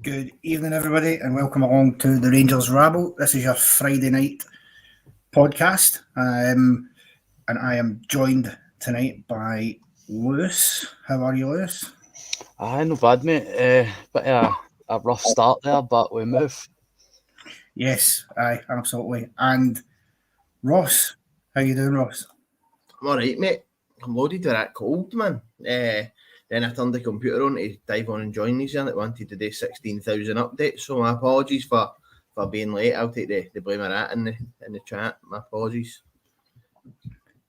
Good evening, everybody, and welcome along to the Rangers Rabble. This is your Friday night podcast, and I am joined tonight by Lewis. How are you, Lewis? Aye, no bad, mate. Bit of a rough start there, but we move. Yes, aye, absolutely. And Ross, how you doing, Ross? I'm alright, mate. I'm loaded with that cold, man. Then I turned the computer on to dive on and join these and it wanted to do 16,000 updates. So my apologies for being late. I'll take the blame of that in the chat. My apologies.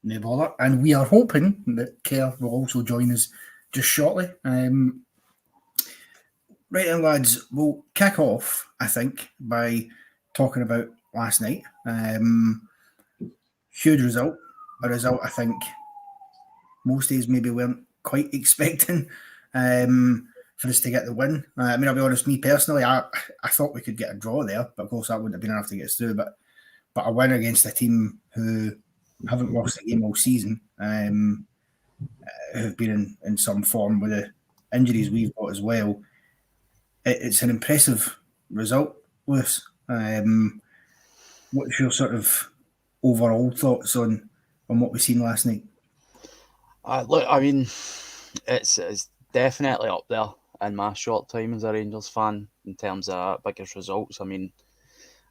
No bother. And we are hoping that Kerr will also join us just shortly. Right then, lads, we'll kick off, I think, by talking about last night. Huge result. A result I think most days maybe weren't quite expecting for us to get the win. I mean, I'll be honest, me personally, I thought we could get a draw there, but of course that wouldn't have been enough to get us through. But a win against a team who haven't lost a game all season, who've been in some form with the injuries we've got as well. It's an impressive result, Lewis. What's your sort of overall thoughts on what we've seen last night? Look, I mean, it's definitely up there in my short time as a Rangers fan in terms of biggest results. I mean,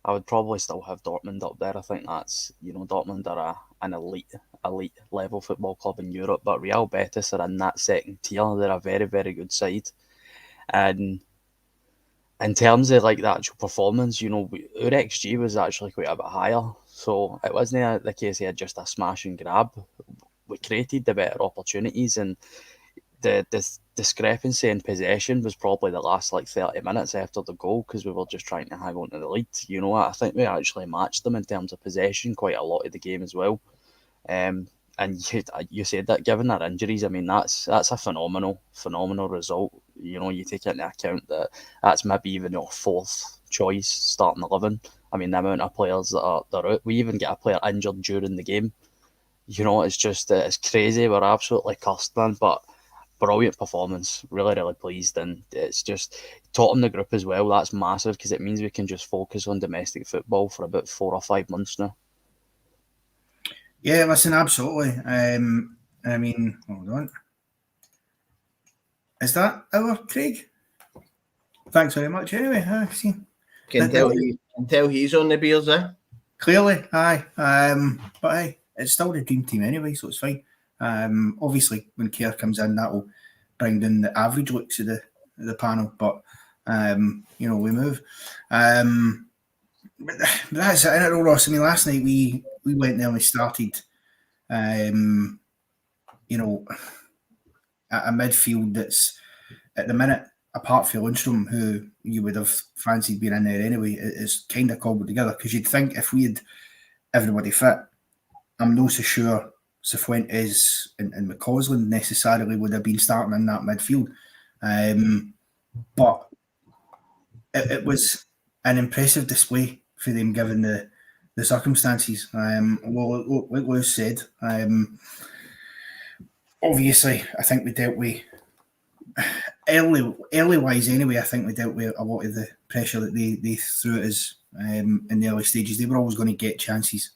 I would probably still have Dortmund up there. I think that's, Dortmund are an elite level football club in Europe, but Real Betis are in that second tier. They're a very, very good side. And in terms of like the actual performance, our XG was actually quite a bit higher. So it wasn't the case he had just a smash and grab. We created the better opportunities, and the discrepancy in possession was probably the last 30 minutes after the goal because we were just trying to hang on to the lead. I think we actually matched them in terms of possession quite a lot of the game as well. And you said that given their injuries, I mean that's a phenomenal result. You take into account that that's maybe even your fourth choice starting 11. I mean the amount of players that are out. We even get a player injured during the game. It's just it's crazy. We're absolutely cursed, man. But brilliant performance. Really, really pleased, and it's just topping the group as well. That's massive because it means we can just focus on domestic football for about 4 or 5 months now. Yeah, listen, absolutely. I mean, hold on. Is that our Craig? Thanks very much. Anyway, I see. Can tell he's on the beers, eh? Clearly, aye. But hey, it's still the dream team anyway, so it's fine. Obviously, when Kerr comes in, that will bring down the average looks of the panel. But we move. But that's it, isn't it, Ross? I mean, last night we went there and we started, at a midfield that's at the minute, apart from Lundstrom, who you would have fancied being in there anyway, is kind of cobbled together. Because you'd think if we had everybody fit, I'm not so sure Cifuentes and McCausland necessarily would have been starting in that midfield. But it was an impressive display for them given the circumstances. Well, like Lewis said, obviously I think we dealt with early wise anyway. I think we dealt with a lot of the pressure that they threw at us in the early stages. They were always going to get chances.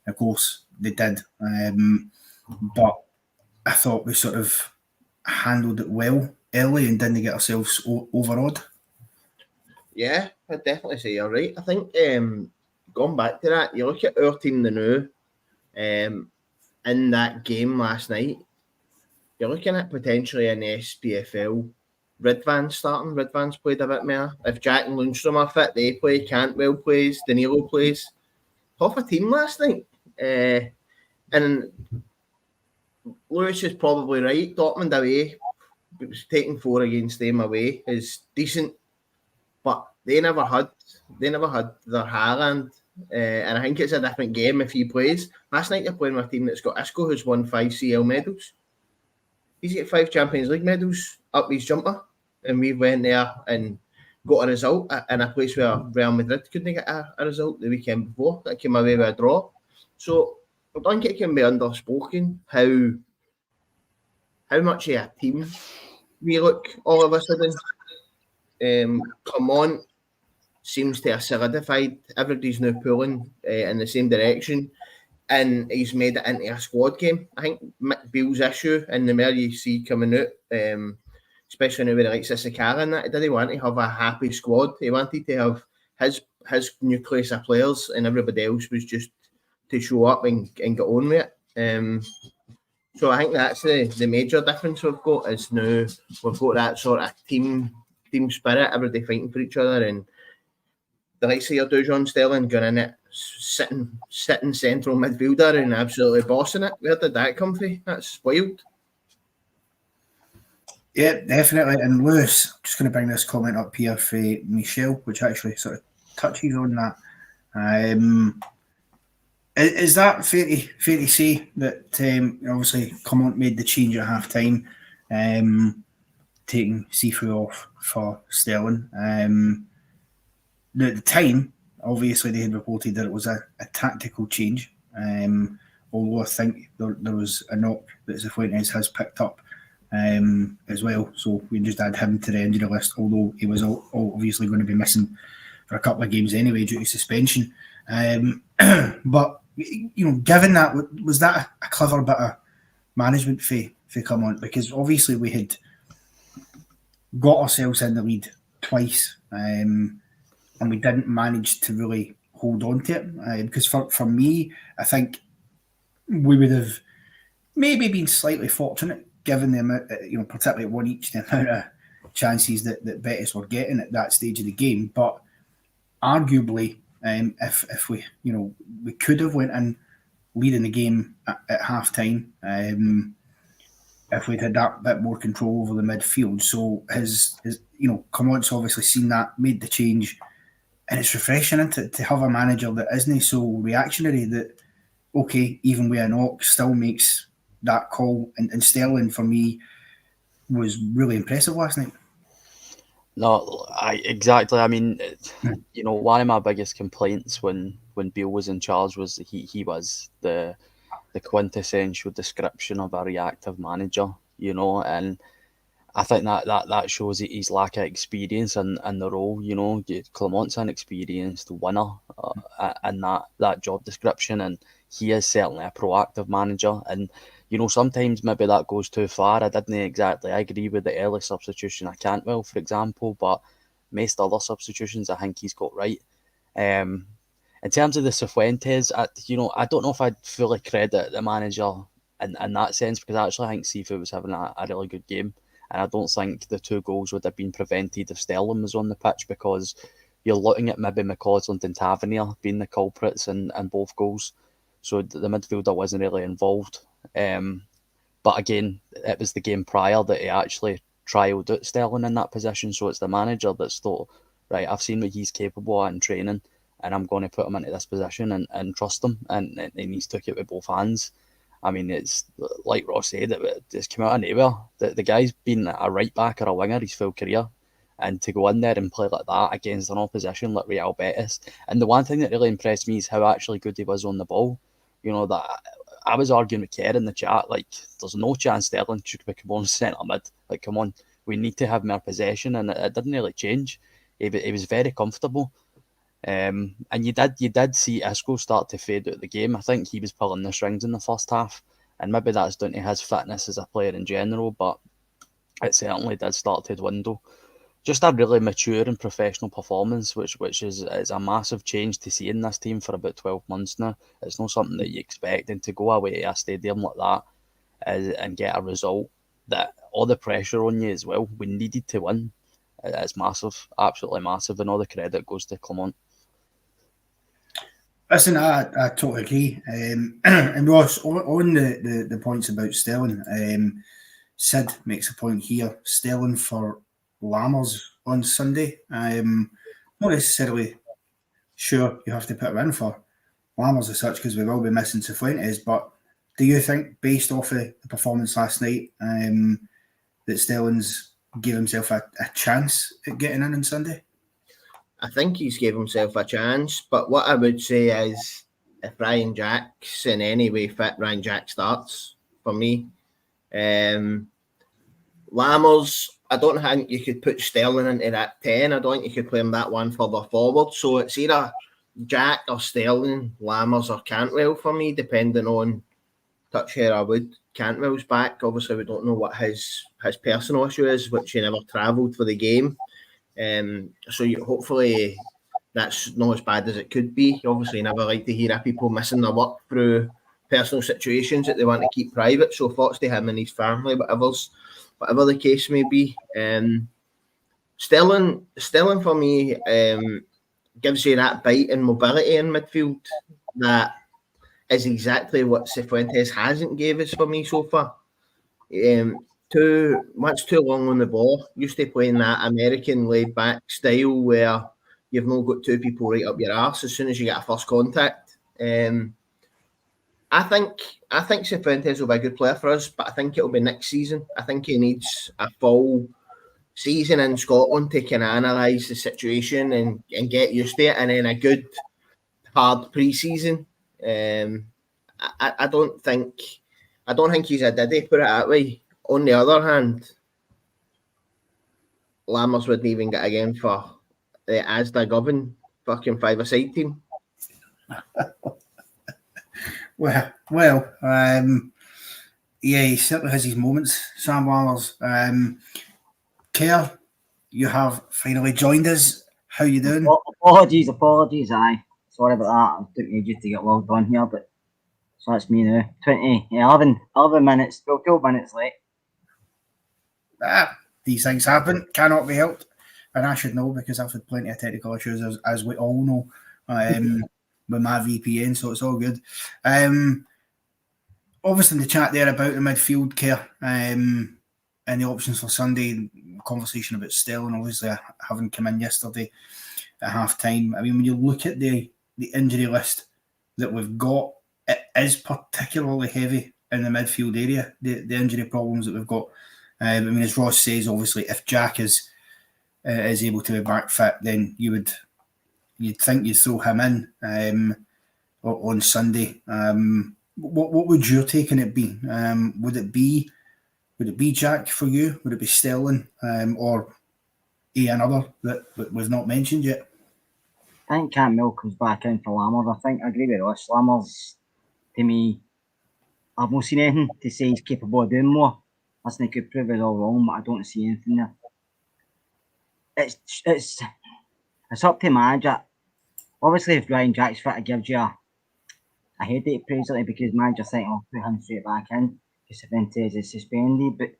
Of course they did, but I thought we sort of handled it well early and didn't get ourselves overawed. Yeah, I'd definitely say you're right. I think going back to that, you look at our team now, in that game last night, you're looking at potentially an SPFL. Ridvan's starting. Ridvan's played a bit more. If Jack and Lundstrom are fit, they play. Cantwell plays. Danilo plays. Half a team last night. And Lewis is probably right. Dortmund away, taking 4 against them away is decent, but they never had their Haaland, and I think it's a different game if he plays. Last night you're playing with a team that's got Isco, who's won 5 CL medals. He's got 5 Champions League medals up his jumper, and we went there and got a result in a place where Real Madrid couldn't get a result the weekend before. That came away with a draw. So I think it can be underspoken how much of a team we look all of a sudden. Clement seems to have solidified. Everybody's now pulling in the same direction, and he's made it into a squad game. I think Mick Beale's issue, and the more you see coming out, especially now with the likes of Sakara and that, he didn't want to have a happy squad. He wanted to have his nucleus of players, and everybody else was just to show up and get on with it. So I think that's the major difference we've got is now we've got that sort of team spirit, everybody fighting for each other, and the likes of your John Sterling going in it, sitting central midfielder and absolutely bossing it. Where did that come from? That's wild. Yeah, definitely. And Lewis, just going to bring this comment up here for Michelle, which actually sort of touches on that. Is that fair to say that obviously Clement made the change at half time, taking Sifu off for Sterling? Now at the time, obviously they had reported that it was a tactical change, although I think there was a knock that Cifuentes has picked up as well. So we just add him to the injury list, although he was obviously going to be missing for a couple of games anyway due to suspension. But given that, was that a clever bit of management for Clement? Because obviously we had got ourselves in the lead twice, and we didn't manage to really hold on to it. Because for me, I think we would have maybe been slightly fortunate given the amount, particularly at one each, the amount of chances that Betis were getting at that stage of the game. But arguably, if we we could have went in leading the game at half time, if we'd had that bit more control over the midfield. So his Clement's obviously seen that, made the change, and it's refreshing to have a manager that isn't so reactionary. That okay, even with a knock, still makes that call. And Sterling for me was really impressive last night. No, exactly. I mean, one of my biggest complaints when Beale was in charge was he was the quintessential description of a reactive manager, and I think that shows his lack of experience in the role. Clement's an experienced winner in that job description, and he is certainly a proactive manager. And sometimes maybe that goes too far. I didn't exactly agree with the early substitution of Cantwell, for example, but most other substitutions I think he's got right. In terms of the Cifuentes, I don't know if I'd fully credit the manager in that sense, because I actually think Sifu was having a really good game, and I don't think the 2 goals would have been prevented if Sterling was on the pitch, because you're looking at maybe McCausland and Tavernier being the culprits in both goals, so the midfielder wasn't really involved. But again, it was the game prior that he actually trialled out Sterling in that position, so it's the manager that's thought, right, I've seen what he's capable of in training, and I'm going to put him into this position and trust him, and he's took it with both hands. I mean, it's like Ross said, it's come out of nowhere. The guy's been a right back or a winger his full career, and to go in there and play like that against an opposition like Real Betis. And the one thing that really impressed me is how actually good he was on the ball. That I was arguing with Kerr in the chat, like, there's no chance Sterling should become on centre mid. Like, come on, we need to have more possession, and it didn't really change. He was very comfortable. And you did see Isco start to fade out the game. I think he was pulling the strings in the first half, and maybe that's down to his fitness as a player in general, but it certainly did start to dwindle. Just a really mature and professional performance, which is a massive change to see in this team for about 12 months now. It's not something that you expect, and to go away to a stadium like that and get a result, that all the pressure on you as well, we needed to win. It's massive, absolutely massive, and all the credit goes to Clement. Listen, I totally agree. And Ross, on the points about Sterling, Sid makes a point here. Sterling for Lammers on Sunday. Not necessarily sure you have to put him in for Lammers as such, because we will be missing Cifuentes, but do you think, based off of the performance last night, that Sterling's gave himself a chance at getting in on Sunday? I think he's gave himself a chance, but what I would say is, if Ryan Jack's in any way fit, Ryan Jack starts for me. Lammers, I don't think you could put Sterling into that 10. I don't think you could play him that one further forward. So it's either Jack or Sterling, Lammers or Cantwell for me, depending on touch here. I would. Cantwell's back. Obviously, we don't know what his personal issue is, which he never travelled for the game. So hopefully that's not as bad as it could be. Obviously, you never like to hear of people missing their work through personal situations that they want to keep private. So thoughts to him and his family, whatever the case may be. Sterling for me gives you that bite and mobility in midfield that is exactly what Cifuentes hasn't gave us for me so far. Too long on the ball. Used to playing that American laid back style where you've not got two people right up your arse as soon as you get a first contact. I think Cifuentes will be a good player for us, but I think it'll be next season. I think he needs a full season in Scotland to kind of analyse the situation and get used to it, and then a good hard pre-season. I don't think he's a diddy, put it that way. On the other hand, Lammers wouldn't even get a game for the Asda Govan fucking five-a-side team. Well, yeah, he certainly has his moments, Sam Lammers. Kerr, you have finally joined us. How you doing? Apologies, aye. Sorry about that. It took me ages to get logged on here, but so that's me now. 11 minutes, 12 minutes late. These things happen, cannot be helped. And I should know because I've had plenty of technical issues, as we all know, with my VPN, so it's all good. Obviously, in the chat there about the midfield, Kerr, and the options for Sunday, conversation about Sterling, obviously, having come in yesterday at half-time. I mean, when you look at the injury list that we've got, it is particularly heavy in the midfield area, the injury problems that we've got. I mean, as Ross says, obviously, if Jack is able to be back fit, then you'd think you'd throw him in on Sunday. What would your take on it be? Would it be Jack for you? Would it be Sterling or another that we've not mentioned yet? I think Cantwell comes back in for Lammers. I think I agree with Ross. Lammers, to me, I've not seen anything to say he's capable of doing more. Listen, he could prove it all wrong, but I don't see anything there. It's up to manager. Obviously, if Ryan Jack's fit, it gives you a headache, presently, because manager think, "I'll put him straight back in because Cifuentes is suspended." But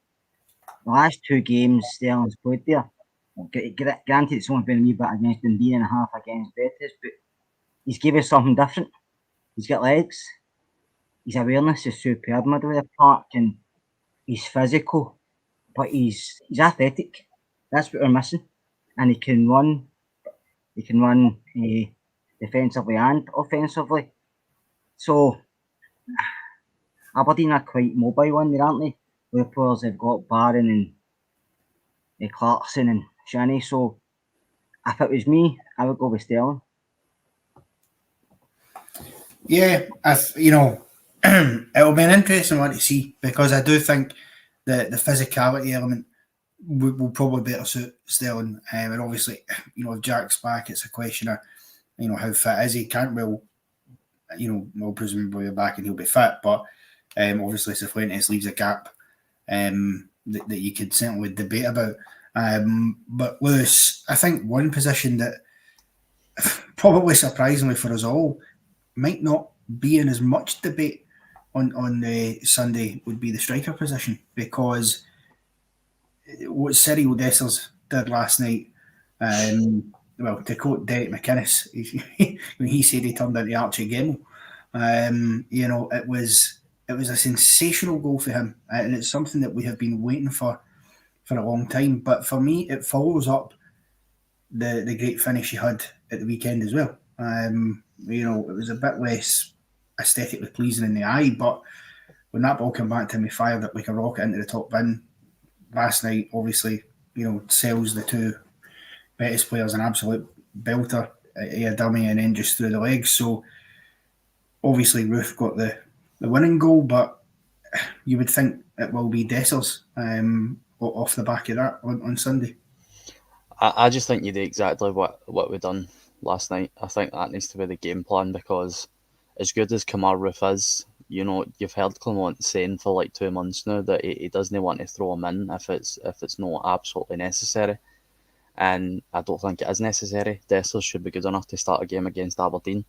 the last two games Sterling's played there, granted it's only been a wee bit against Dundee and a half against Betis, but he's given us something different. He's got legs. His awareness is superb middle of the park, and he's physical, but he's athletic. That's what we're missing. And he can run. He can run defensively and offensively. So Aberdeen are quite mobile one there, aren't they? The players they've got Barron and Clarkson and Shanny. So if it was me, I would go with Sterling. Yeah, it'll be an interesting one to see, because I do think the physicality element will probably better suit Sterling. And obviously, if Jack's back, it's a question of, how fit is he? Cantwell, will presumably be back and he'll be fit, but obviously Cifuentes leaves a gap that you could certainly debate about. But Lewis, I think one position that probably surprisingly for us all might not be in as much debate on Sunday would be the striker position, because what Cyril Dessers did last night, to quote Derek McInnes, when he said he turned into Archie Gemmill, it was a sensational goal for him, and it's something that we have been waiting for a long time. But for me, it follows up the great finish he had at the weekend as well. It was a bit less aesthetically pleasing in the eye, but when that ball came back to him, he fired it like a rocket into the top bin. Last night, obviously, sells the two Betis players an absolute belter, a dummy, and then just through the legs. So obviously Roof got the winning goal, but you would think it will be Dessers off the back of that on Sunday. I just think you do exactly what we done last night. I think that needs to be the game plan, because as good as Kamar Roof is, you know, you've heard Clement saying for like 2 months now that he doesn't want to throw him in if it's not absolutely necessary. And I don't think it is necessary. Dessers should be good enough to start a game against Aberdeen.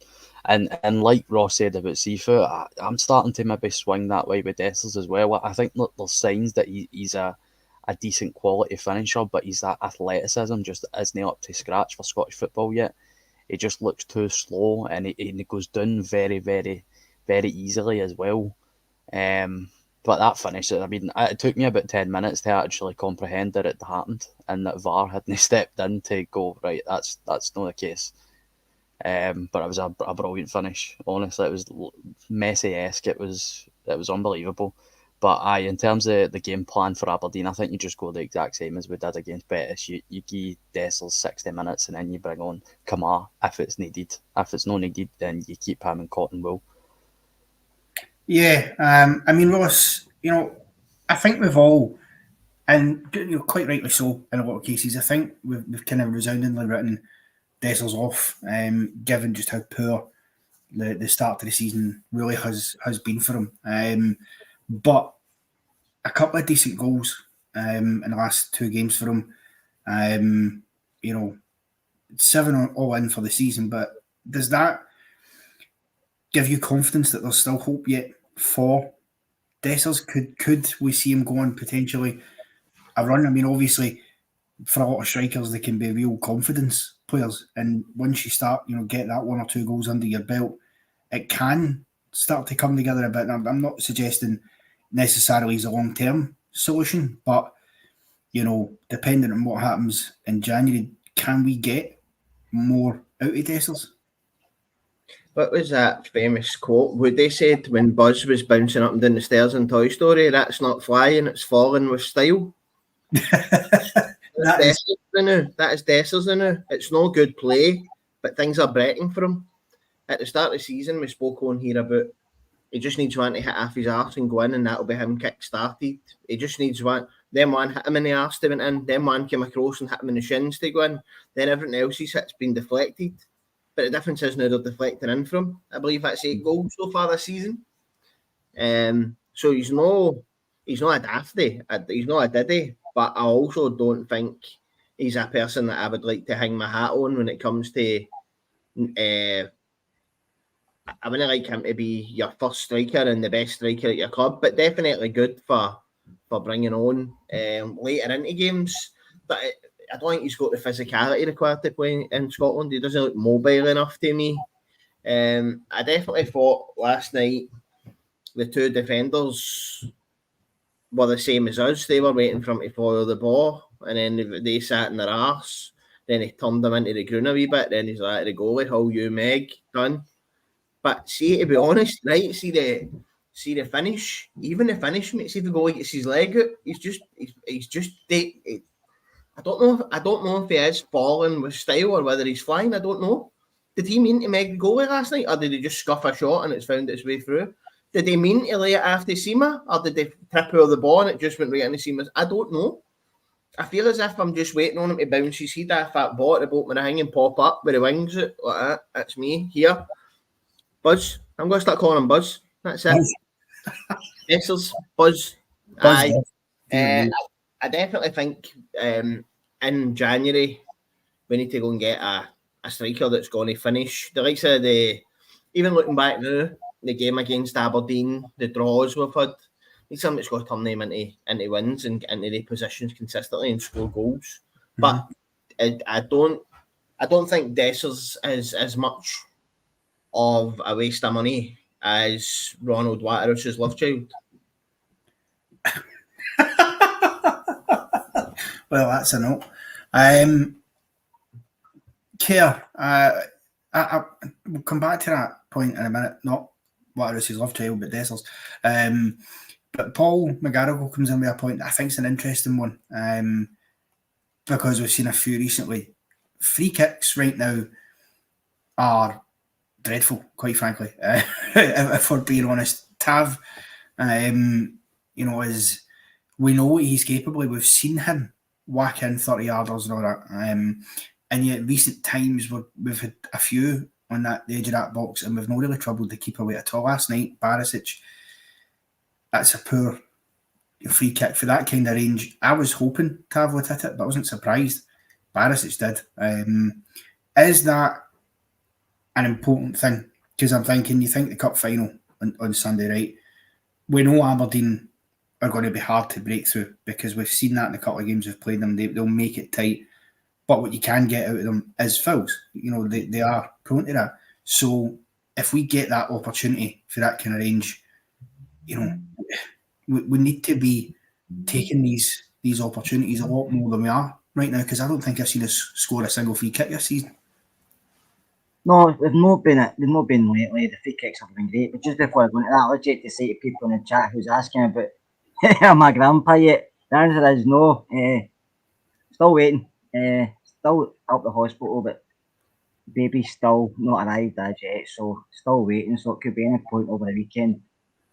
And like Ross said about Sifu, I'm starting to maybe swing that way with Dessers as well. I think there's signs that he's a decent quality finisher, but that athleticism just isn't up to scratch for Scottish football yet. He just looks too slow, and he goes down very, very, very easily as well. But that finish, I mean, it took me about 10 minutes to actually comprehend that it happened and that VAR hadn't stepped in to go, right, that's not the case. But it was a brilliant finish. Honestly, it was Messi-esque. It was unbelievable. But in terms of the game plan for Aberdeen, I think you just go the exact same as we did against Betis. You give Dessers 60 minutes and then you bring on Kamar if it's needed. If it's not needed, then you keep him in cotton wool. Yeah, I mean, Ross, you know, I think we've all, and you know, quite rightly so in a lot of cases, I think we've kind of resoundingly written Dessers off, given just how poor the start to the season really has been for him. But a couple of decent goals in the last 2 games for him. You know, 7 all in for the season, but does that give you confidence that there's still hope yet for Dessers? Could we see him going potentially a run? I mean, obviously, for a lot of strikers, they can be real confidence players, and once you start, you know, get that 1 or 2 goals under your belt, it can start to come together a bit. And I'm not suggesting necessarily he's a long-term solution, but you know, depending on what happens in January, can we get more out of Dessers? What was that famous quote? Would they said when Buzz was bouncing up and down the stairs in Toy Story, that's not flying, it's falling with style. That is Dessers now. It's no good play, but things are breaking for him. At the start of the season, we spoke on here about he just needs one to hit off his arse and go in, and that'll be him kick-started. He just needs one. Then one hit him in the arse to went in. Then one came across and hit him in the shins to go in. Then everything else he's hit's been deflected. But the difference is now they're deflecting in from. I believe that's 8 goals so far this season. So he's not a dafty. He's not a diddy. But I also don't think he's a person that I would like to hang my hat on when it comes to. I wouldn't like him to be your first striker and the best striker at your club, but definitely good for bringing on later into games. But I don't think he's got the physicality required to play in Scotland. He doesn't look mobile enough to me. I definitely thought last night the 2 defenders were the same as us. They were waiting for him to follow the ball, and then they sat in their arse. Then he turned them into the ground a wee bit. Then he's like, the goalie, how you Meg, done. But see, to be honest, right, see the finish, even the finish, mate, see if the goalie gets his leg out, he's just I don't know if he is falling with style or whether he's flying. I don't know. Did he mean to make the goalie last night, or did he just scuff a shot and it's found its way through? Did they mean to lay it after Seema, or did they trip over the ball and it just went right into Seema's? I don't know. I feel as if I'm just waiting on him to bounce his head off that ball at the bottom of the hang and pop up with the wings out like that. That's me here. Buzz. I'm going to start calling him Buzz. That's it. Dessers, Buzz. Aye. I definitely think in January we need to go and get a striker that's going to finish. The likes of even looking back now, the game against Aberdeen, the draws we've had, need something that's going to turn them into wins and into their positions consistently and score goals. Mm-hmm. But I don't think Dessers is as much of a waste of money as Ronald Waterhouse's love child. Well, that's a note. Kerr, we'll come back to that point in a minute. Not Waterhouse's love child, but Dessers. But Paul McGarrigle comes in with a point that I think is an interesting one, because we've seen a few recently. Free kicks right now are dreadful, quite frankly. If we're being honest, Tav, is we know what he's capable of. We've seen him whack in 30-yarders and all that. And yet, recent times we've had a few on the edge of that box, and we've not really troubled the keeper away at all. Last night, Barisic, that's a poor free kick for that kind of range. I was hoping Tav would hit it, but I wasn't surprised. Barisic did. Is that an important thing? Because I'm thinking, you think the cup final on Sunday, right? We know Aberdeen are going to be hard to break through because we've seen that in a couple of games we've played them. They'll make it tight. But what you can get out of them is fouls. They are prone to that. So if we get that opportunity for that kind of range, we need to be taking these opportunities a lot more than we are right now, because I don't think I've seen us score a single free kick this season. No, they've not been lately. The free kicks have been great. But just before I go into that, I'd like to say to people in the chat who's asking about my grandpa yet, the answer is no. Still waiting. Still up the hospital, but baby's still not arrived as yet, so still waiting. So it could be any point over the weekend.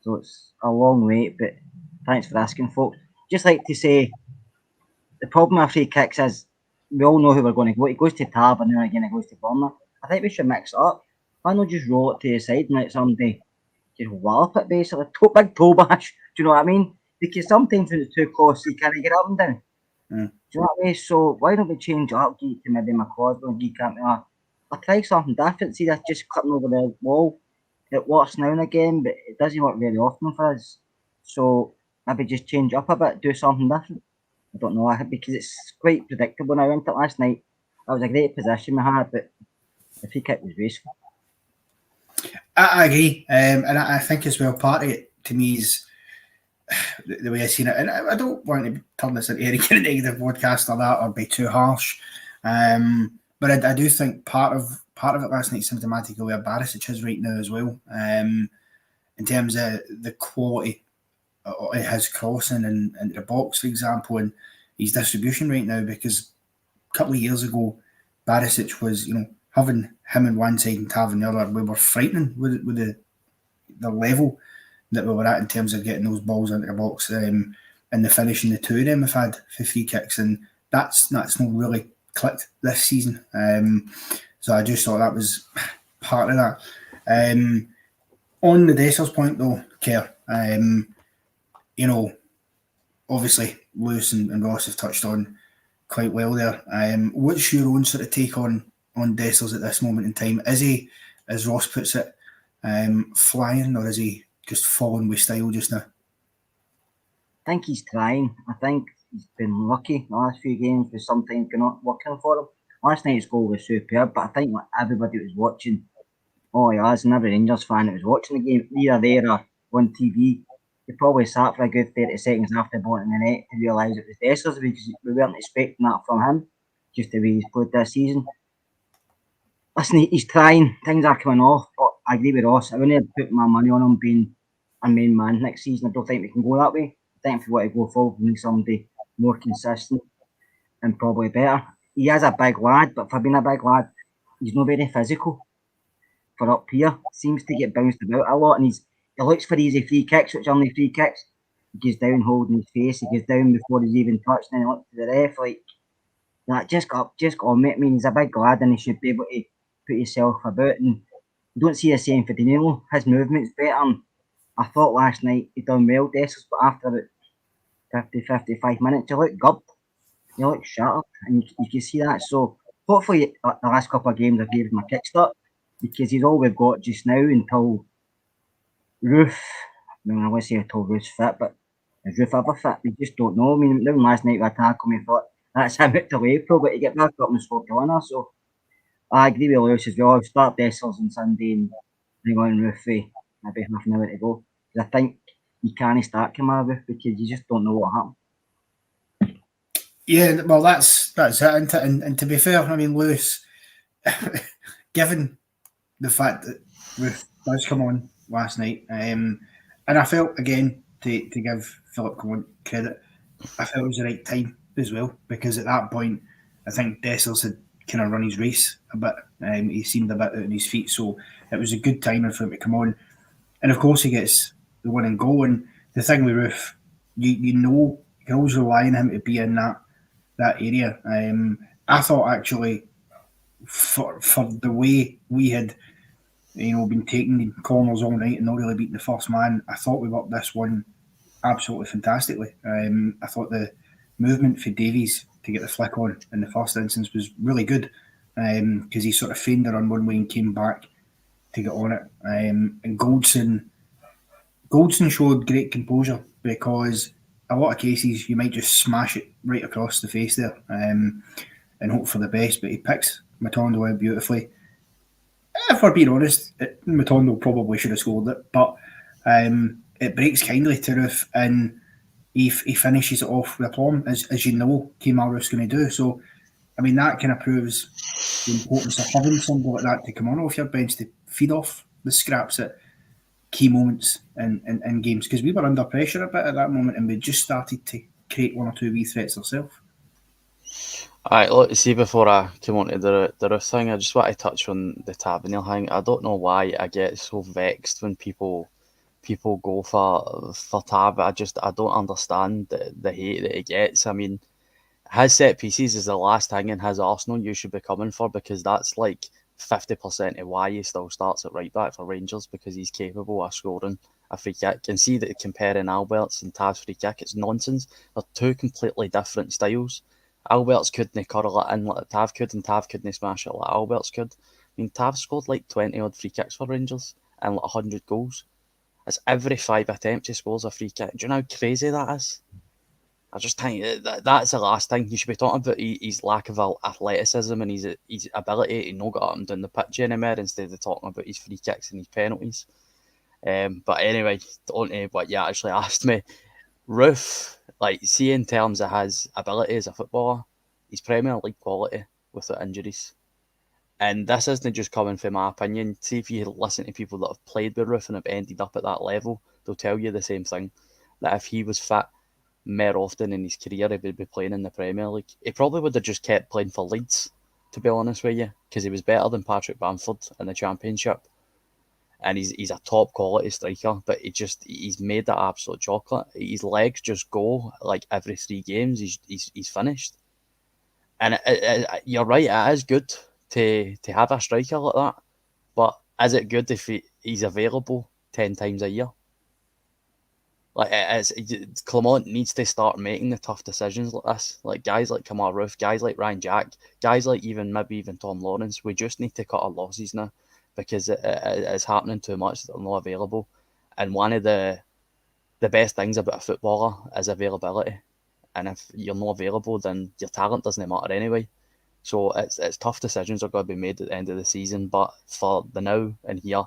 So it's a long wait, but thanks for asking, folks. Just like to say, the problem with free kicks is we all know who we're going to go. It goes to Tab and then again it goes to Burner. I think we should mix it up. Why not just roll it to the side and let somebody just wallop it, basically? Big toe bash. Do you know what I mean? Because sometimes when it's too close, you can't get up and down. Do you know what I mean? So why don't we change it up, get to maybe McCausland and get Campbell? I'll try something different. See that just cutting over the wall. It works now and again, but it doesn't work very often for us. So maybe just change up a bit, do something different. I don't know, because it's quite predictable now, isn't it? Last night, that was a great position we had, but the free kick was wasteful. I agree, and I think as well, part of it to me is the way I seen it, and I don't want to turn this into any kind of negative podcast or that, or be too harsh, but I do think part of it last night symptomatic of where Barisic is right now as well, in terms of the quality of his crossing and into the box, for example, and his distribution right now. Because a couple of years ago, Barisic was, having him on one side and Tav on the other, we were frightening with the level that we were at in terms of getting those balls into the box, and the finishing the two of them have had for free kicks, and that's not really clicked this season. So I just thought that was part of that. On the Dessers point though, Kerr, obviously Lewis and Ross have touched on quite well there. What's your own sort of take on Dessers at this moment in time? Is he, as Ross puts it, flying, or is he just falling with style just now? I think he's trying. I think he's been lucky the last few games with sometimes not working for him. Last night's goal was superb, but I think everybody was watching, as and every Rangers fan that was watching the game, either there or on TV, they probably sat for a good 30 seconds after the ball in the net to realise it was Dessers, because we weren't expecting that from him, just the way he's played this season. Listen, he's trying. Things are coming off, but I agree with Ross. I wouldn't put my money on him being a main man next season. I don't think we can go that way. I think if we want to go forward, we need somebody more consistent and probably better. He is a big lad, but for being a big lad, he's not very physical. For up here, seems to get bounced about a lot, and he looks for easy free kicks, which are only free kicks. He goes down holding his face. He goes down before he's even touched, and then he looks to the ref like that. Just got on, mate. I mean, he's a big lad, and he should be able to put himself about. And you don't see the same for Danilo. His movement's better. And I thought last night he done well, Dessers, but after about 50-55 minutes, he looked gubbed. He looked shattered, and you can see that. So hopefully the last couple of games I gave him a kickstart, because he's all we've got just now until Roof. I want to say until Roof's fit, but is Roof ever fit? We just don't know. I mean, even last night with a tackle, we thought that's him out till April, but he get back up and scored the winner. So I agree with Lewis as well. I'll start Dessers on Sunday and bring on Roofy maybe half an hour to go. Because I think you can't start Kamara Roof because you just don't know what happened. Yeah, well, that's it, isn't it? And to be fair, I mean, Lewis, given the fact that Roof does come on last night, and I felt, again, to give Philip Cowan credit, I felt it was the right time as well, because at that point, I think Dessers had kind of run his race a bit. He seemed a bit out on his feet, so it was a good timing for him to come on. And of course, he gets the winning goal. And the thing with Roof, you know, Hill's relying on him to be in that area. I thought actually for the way we had been taking corners all night and not really beating the first man, I thought we worked this one absolutely fantastically. I thought the movement for Davies to get the flick on in the first instance was really good, because he sort of feigned it on one way and came back to get on it. And Goldson showed great composure, because a lot of cases you might just smash it right across the face there, and hope for the best, but he picks Matondo out beautifully. If we're being honest, Matondo probably should have scored it, but it breaks kindly to Roof, and he finishes it off with aplomb, as you know Kemar Roof's going to do. So, I mean, that kind of proves the importance of having somebody like that to come on off your bench to feed off the scraps at key moments in games, because we were under pressure a bit at that moment and we just started to create one or two wee threats ourselves. Alright, look, see, before I come on to the Roof thing, I just want to touch on the Tavernier thing. I don't know why I get so vexed when people go for Tab. I don't understand the hate that he gets. I mean, his set pieces is the last thing in his arsenal you should be coming for, because that's like 50% of why he still starts at right back for Rangers, because he's capable of scoring a free kick. And see that comparing Albert's and Tav's free kick, it's nonsense. They're two completely different styles. Albert's couldn't curl it in like Tav could, and Tav couldn't smash it like Albert's could. I mean, Tav scored like 20 odd free kicks for Rangers and like 100 goals. It's every 5 attempts he scores a free kick. Do you know how crazy that is? I just think that's the last thing you should be talking about. His lack of athleticism and his ability to not get up and down the pitch anymore, instead of talking about his free kicks and his penalties. But anyway, on to what you actually asked me. Roof, like, see, in terms of his ability as a footballer, he's Premier League quality without injuries. And this isn't just coming from my opinion. See, if you listen to people that have played with Roof and have ended up at that level, they'll tell you the same thing. That if he was fit more often in his career, he would be playing in the Premier League. He probably would have just kept playing for Leeds, to be honest with you, because he was better than Patrick Bamford in the Championship. And he's a top quality striker, but he's made that absolute chocolate. His legs just go like every 3 games. He's finished. And you're right, it is good to have a striker like that, but is it good if he's available 10 times a year? Like, Clement needs to start making the tough decisions like this. Like guys like Kemar Roof, guys like Ryan Jack, guys like maybe even Tom Lawrence. We just need to cut our losses now, because it's happening too much that they're not available. And one of the best things about a footballer is availability. And if you're not available, then your talent doesn't matter anyway. So it's tough decisions are going to be made at the end of the season. But for the now and here,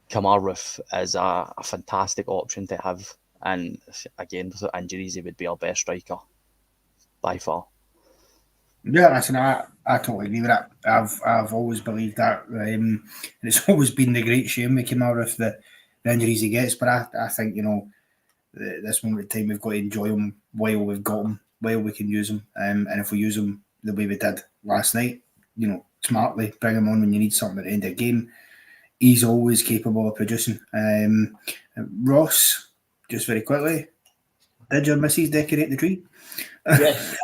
Kemar Roof is a fantastic option to have. And again, without injuries, he would be our best striker by far. Yeah, listen, I totally agree with that. I've always believed that, and it's always been the great shame with Kemar Roof, the injuries he gets. But I think, this moment in time, we've got to enjoy him while we've got him, while we can use him. And if we use him the way we did last night, smartly, bring him on when you need something at the end of the game, he's always capable of producing. Ross, just very quickly, did your missus decorate the tree? Yes,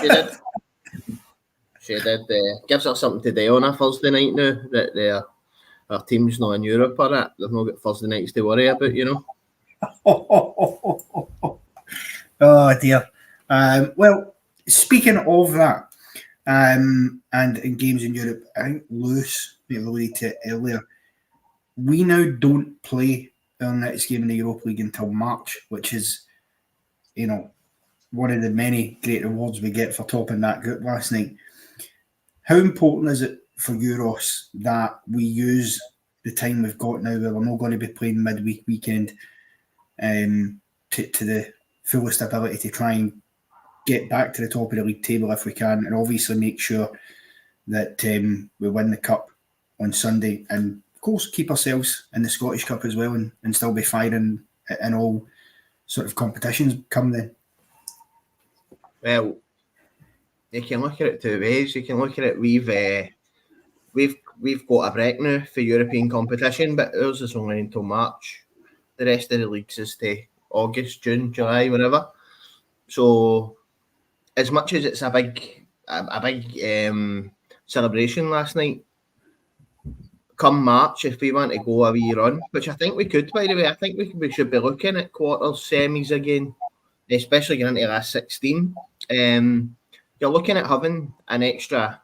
she did. She did. Gives her something to do on a Thursday night now that our team's not in Europe or that. They've not got Thursday nights to worry about, Oh dear. Well, speaking of that, and in games in Europe, I think Lewis alluded to it earlier. We now don't play our next game in the Europa League until March, which is, one of the many great rewards we get for topping that group last night. How important is it for you, Ross, that we use the time we've got now, where we're not going to be playing midweek weekend, to the fullest ability to try and get back to the top of the league table if we can, and obviously make sure that we win the cup on Sunday, and of course keep ourselves in the Scottish Cup as well, and still be firing in all sort of competitions come then? Well, you can look at it 2 ways. You can look at it, we've got a break now for European competition, but ours is only until March. The rest of the leagues is to August, June, July, whenever. So as much as it's a big celebration last night, come March, if we want to go a wee run, which I think we could, by the way, I think we should be looking at quarters, semis again, especially getting into last 16. You're looking at having an extra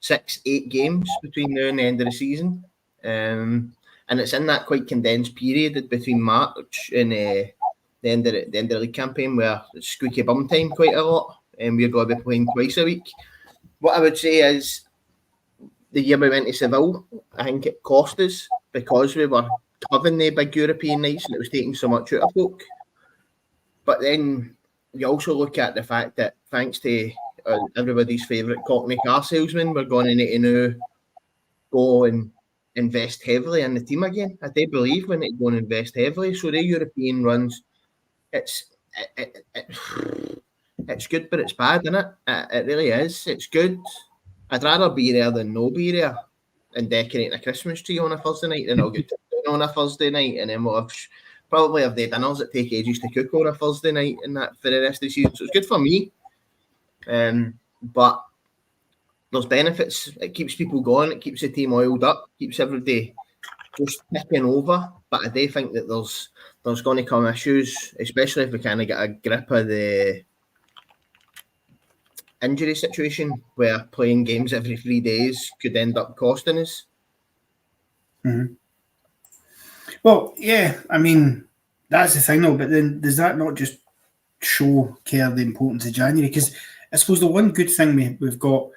6-8 games between now and the end of the season. And it's in that quite condensed period between March and the end of the league campaign where it's squeaky bum time quite a lot, and we're going to be playing twice a week. What I would say is the year we went to Seville, I think it cost us because we were having the big European nights and it was taking so much out of folk. But then you also look at the fact that thanks to everybody's favourite Cockney car salesman, we're going to need to now go and invest heavily in the team again. I do believe we need to go and invest heavily. So the European runs, it's good, but it's bad, isn't it? It really is. It's good. I'd rather be there than no be there and decorating a Christmas tree on a Thursday night than I'll get on a Thursday night and then we'll probably have the dinners that take ages to cook on a Thursday night and that for the rest of the season. So it's good for me. But there's benefits. It keeps people going. It keeps the team oiled up. Keeps everybody just ticking over. But I do think that there's going to come issues, especially if we kind of get a grip of the injury situation where playing games every 3 days could end up costing us. Mm-hmm. Well, yeah, I mean, that's the thing though, but then does that not just show Kerr the importance of January? Because I suppose the one good thing we've got,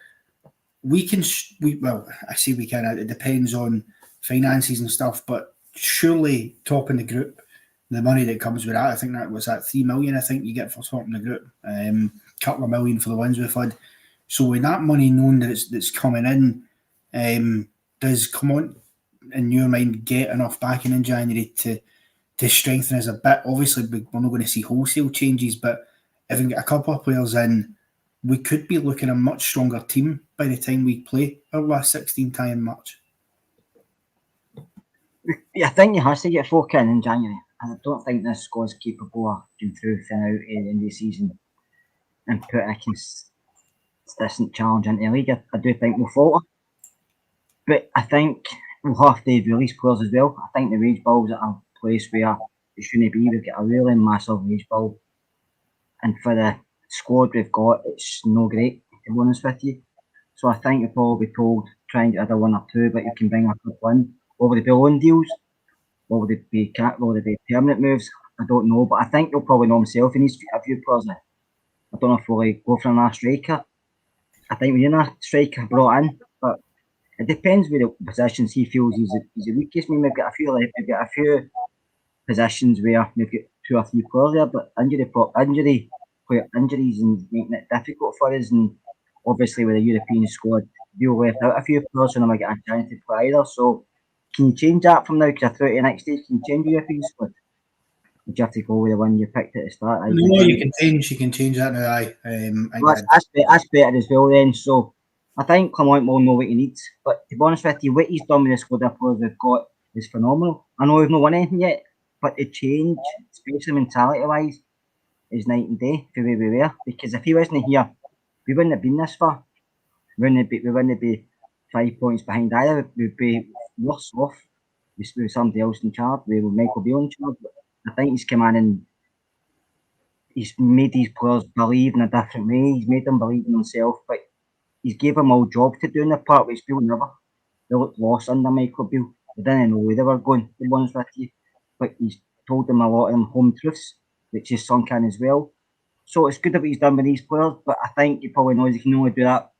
I say we can, it depends on finances and stuff, but surely topping the group, the money that comes with that, I think that was at 3 million, I think you get for topping the group. Couple of million for the wins we've had. So with that money known that it's coming in, does come on in your mind get enough backing in January to strengthen us a bit? Obviously, we're not going to see wholesale changes, but if we can get a couple of players in, we could be looking at a much stronger team by the time we play our last 16 tie in March. Yeah, I think you have to get folk in January. And I don't think this squad's capable of going through thin out at the end of the season and putting a consistent challenge into the league. I do think we'll falter. But I think we'll have to release players as well. I think the wage bill's at a place where it shouldn't be. We've got a really massive wage bill. And for the squad we've got, it's no great, to be honest with you. So I think you'll probably be told, try and get either one or two, but you can bring a couple in. Will they be loan deals? Will they be permanent moves? I don't know, but I think you'll probably know himself. He needs a few players. I don't know if we'll go for another striker. I think we need a striker brought in, but it depends where the positions he feels he's the weakest. I mean, we've got a few positions where we've got 2 or 3 players there, but injuries and making it difficult for us. And obviously with the European squad, we'll left out a few players, so never get a chance to play either. So can you change that from now? Because I throw it to the next stage. Can you change the European squad? Would you have to go with the one you picked at the start? No, you can change that now. That's better as well then. So I think Clement will know what he needs. But to be honest with you, what he's done with the squad of players we've got is phenomenal. I know we've not won anything yet, but the change, especially mentality-wise, is night and day for where we were. Because if he wasn't here, we wouldn't have been this far. We wouldn't be 5 points behind either. We'd be worse off with somebody else in charge. We with Michael Beale in charge. But I think he's come in and he's made these players believe in a different way. He's made them believe in themselves. But he's gave them all jobs to do in the part, which Beale never. They looked lost under Michael Beale. They didn't know where they were going, to be honest with you. But he's told them a lot of them home truths, which is sunk in as well. So it's good that what he's done with these players, but I think he probably knows he can only do that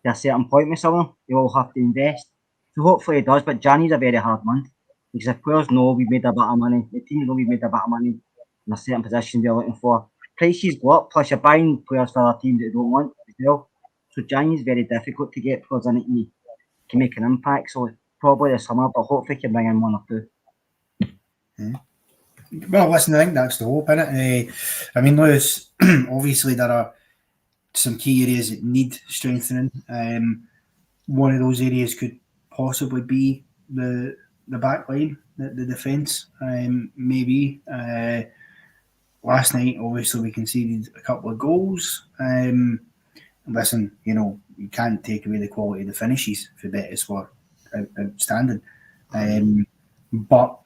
to a certain point with some of them. They all have to invest. So hopefully he does, but January's a very hard month. Because if players know we've made a bit of money, the team know we've made a bit of money in a certain position we're looking for, prices go up, plus you're buying players for other teams that you don't want as well. So January's very difficult to get players in that you can make an impact. So probably the summer, but hopefully you can bring in 1 or 2. Well, listen, I think that's the hope, innit? I mean, Lewis, obviously there are some key areas that need strengthening. One of those areas could possibly be the back line, the defence, maybe. last night, obviously, we conceded a couple of goals. Listen, you can't take away the quality of the finishes for Betis were outstanding. But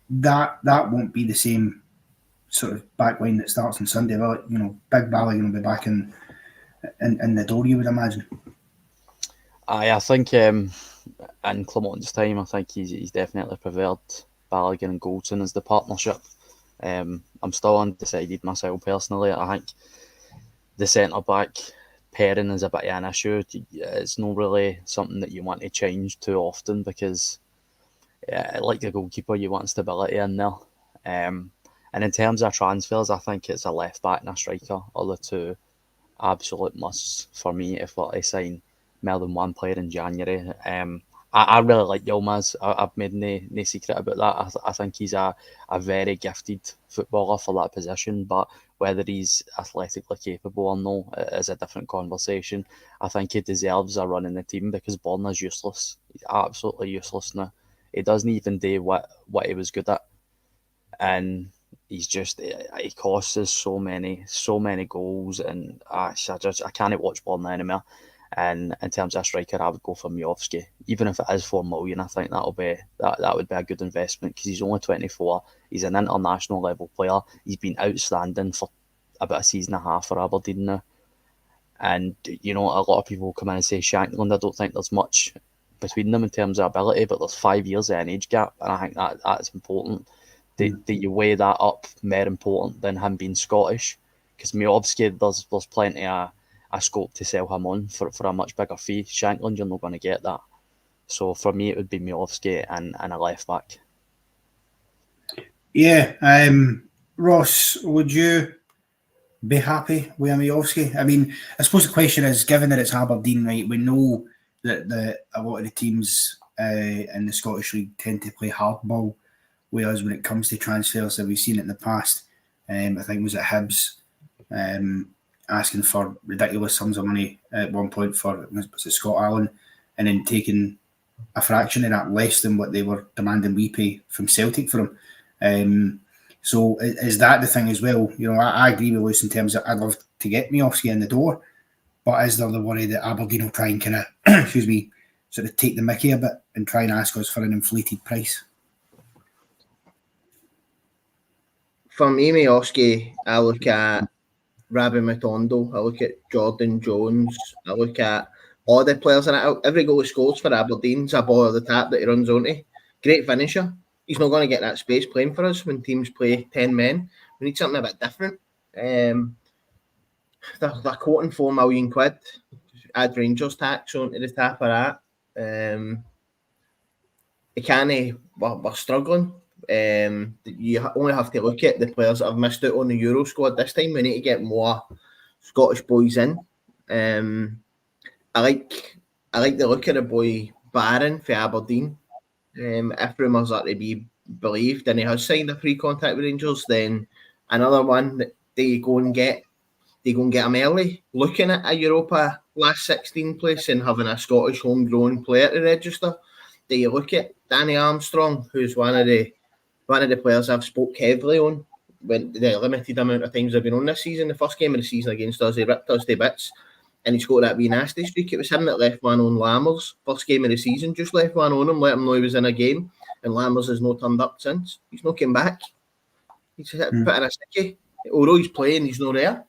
that won't be the same sort of back line that starts on Sunday. Well, Big Balogun will be back in the door, you would imagine. I think in Clement's time, I think he's definitely preferred Balogun and Goldson as the partnership. I'm still undecided myself personally. I think the centre back pairing is a bit of an issue. It's not really something that you want to change too often because, like the goalkeeper, you want stability in there. And in terms of transfers, I think it's a left back and a striker are the two absolute musts for me if we're to sign more than one player in January. I really like Yilmaz. I've made no secret about that. I think he's a very gifted footballer for that position, but whether he's athletically capable or not is a different conversation. I think he deserves a run in the team because Borna's useless. He's absolutely useless now. He doesn't even do what he was good at. And he costs us so many goals, and I can't watch Borna anymore. And in terms of a striker, I would go for Miovski. Even if it is 4 million, I think that would be a good investment because he's only 24. He's an international level player. He's been outstanding for about a season and a half for Aberdeen now. And a lot of people come in and say Shankland. I don't think there's much between them in terms of ability, but there's 5 years of an age gap, and I think that's important. Do you weigh that up more important than him being Scottish? Because Miovski, there's plenty of scope to sell him on for a much bigger fee. Shankland, you're not going to get that. So for me, it would be Miovski and a left back. Yeah. Ross, would you be happy with Miovski? I mean, I suppose the question is, given that it's Aberdeen, right, we know that a lot of the teams in the Scottish League tend to play hardball with us when it comes to transfers that we've seen it in the past. I think it was at Hibs asking for ridiculous sums of money at one point for Scott Allen, and then taking a fraction of that, less than what they were demanding we pay from Celtic for him. So is that the thing as well? I agree with Luce in terms of I'd love to get Miovski in the door, but is there the worry that Aberdeen will try and kind of, sort of take the mickey a bit and try and ask us for an inflated price? For me, Miovski, I look at Rabbe Matondo, I look at Jordan Jones, I look at all the players in it. Every goal he scores for Aberdeen's a ball at the tap that he runs onto. Great finisher. He's not going to get that space playing for us when teams play 10 men. We need something a bit different. They're quoting £4 million. Add Rangers tax onto the top of that. We're struggling. You only have to look at the players that have missed out on the Euro squad this time. We need to get more Scottish boys in. I like the look of the boy Barron for Aberdeen. If rumours are to be believed and he has signed a pre-contract with Rangers, then another one that they go and get him early. Looking at a Europa last 16 place and having a Scottish homegrown player to register, do you look at Danny Armstrong, who's one of the players I've spoke heavily on when the limited amount of times I've been on this season. The first game of the season against us, he ripped us to bits. And he's got that wee nasty streak. It was him that left one on Lammers. First game of the season, just left one on him, let him know he was in a game. And Lammers has not turned up since. He's not came back. He's put in a sticky. Although he's playing, he's not there.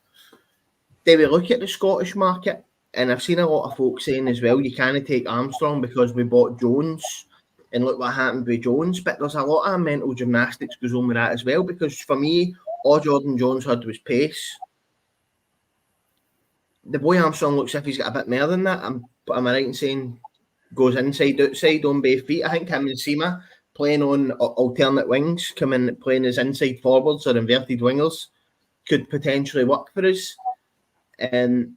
Then we look at the Scottish market, and I've seen a lot of folks saying as well, you can't take Armstrong because we bought Jones. And look what happened with Jones. But there's a lot of mental gymnastics goes on with that as well. Because for me, all Jordan Jones had was pace. The boy Armstrong looks as if he's got a bit more than that. Am I right in saying goes inside, outside on both feet? I think him and Seema playing on alternate wings, playing as inside forwards or inverted wingers could potentially work for us. And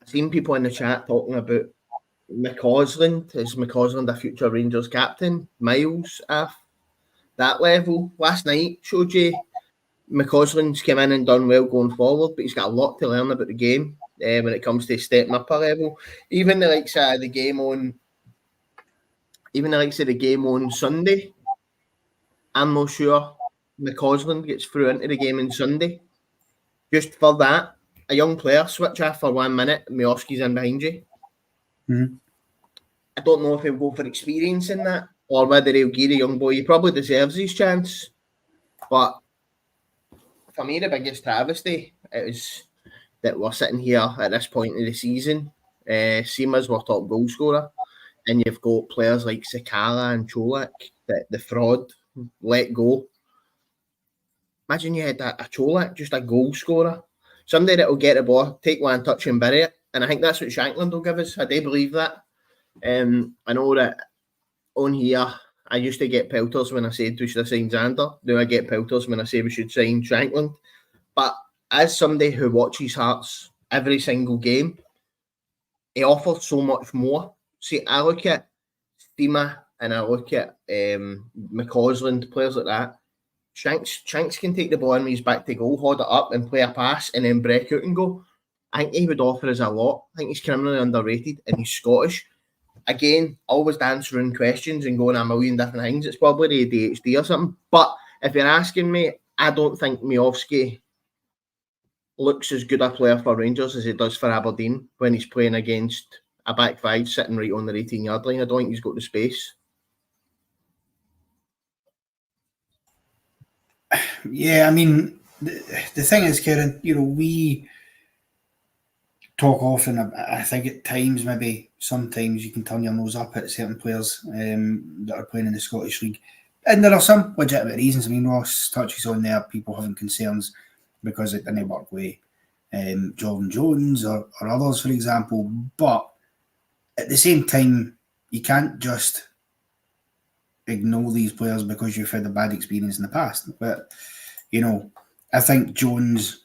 I've seen people in the chat talking about McCausland. Is McCausland a future Rangers captain? Miles at that level. Last night showed you McCausland's come in and done well going forward, but he's got a lot to learn about the game when it comes to stepping up a level. Even the likes of the game on Sunday, I'm not sure McCausland gets through into the game on Sunday. Just for that, a young player switch off for 1 minute, Miovski's in behind you. Mhm. I don't know if he'll go for experience in that or whether he'll give the young boy. He probably deserves his chance. But for me, the biggest travesty is that we're sitting here at this point of the season. Seema's our top goal scorer. And you've got players like Sakala and Cholak that the fraud let go. Imagine you had a Cholak, just a goal scorer. Somebody that will get the ball, take one touch and bury it. And I think that's what Shankland will give us. I do believe that. I know that on here, I used to get pelters when I said we should have signed Xander. Now I get pelters when I say we should sign Shankland. But as somebody who watches Hearts every single game, he offers so much more. See, I look at Steema and I look at McCausland, players like that. Shanks can take the ball and when he's back to goal, hold it up and play a pass and then break out and go. I think he would offer us a lot. I think he's criminally underrated and he's Scottish. Again, always answering questions and going a million different things. It's probably the ADHD or something. But if you're asking me, I don't think Miovski looks as good a player for Rangers as he does for Aberdeen when he's playing against a back five sitting right on the 18-yard line. I don't think he's got the space. Yeah, I mean, the thing is, Kieran, we talk often, I think at times, maybe sometimes you can turn your nose up at certain players that are playing in the Scottish League. And there are some legitimate reasons. I mean, Ross touches on there, people having concerns because it didn't work with Jordan Jones or others, for example. But at the same time, you can't just ignore these players because you've had a bad experience in the past. But, I think Jones,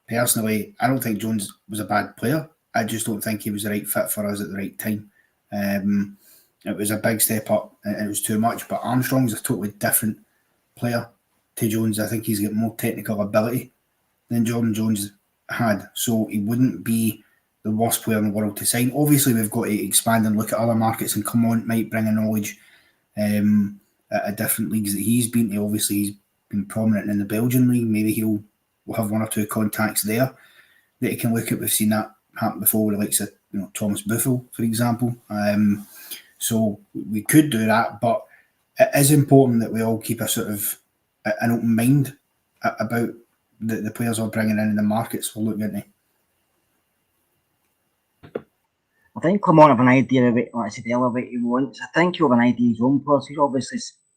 personally, I don't think Jones was a bad player. I just don't think he was the right fit for us at the right time. It was a big step up and it was too much. But Armstrong's a totally different player to Jones. I think he's got more technical ability than Jordan Jones had. So he wouldn't be the worst player in the world to sign. Obviously, we've got to expand and look at other markets and come on, might bring a knowledge at different leagues that he's been to. Obviously, he's been prominent in the Belgian league. Maybe we'll have one or two contacts there that he can look at. We've seen that happen before with the likes of Thomas Buffel, for example. So we could do that, but it is important that we all keep a sort of an open mind about the players we're bringing in and the markets we're looking into. I think Clement have an idea of it, like I said earlier, what he wants. I think he'll have an idea of his own players.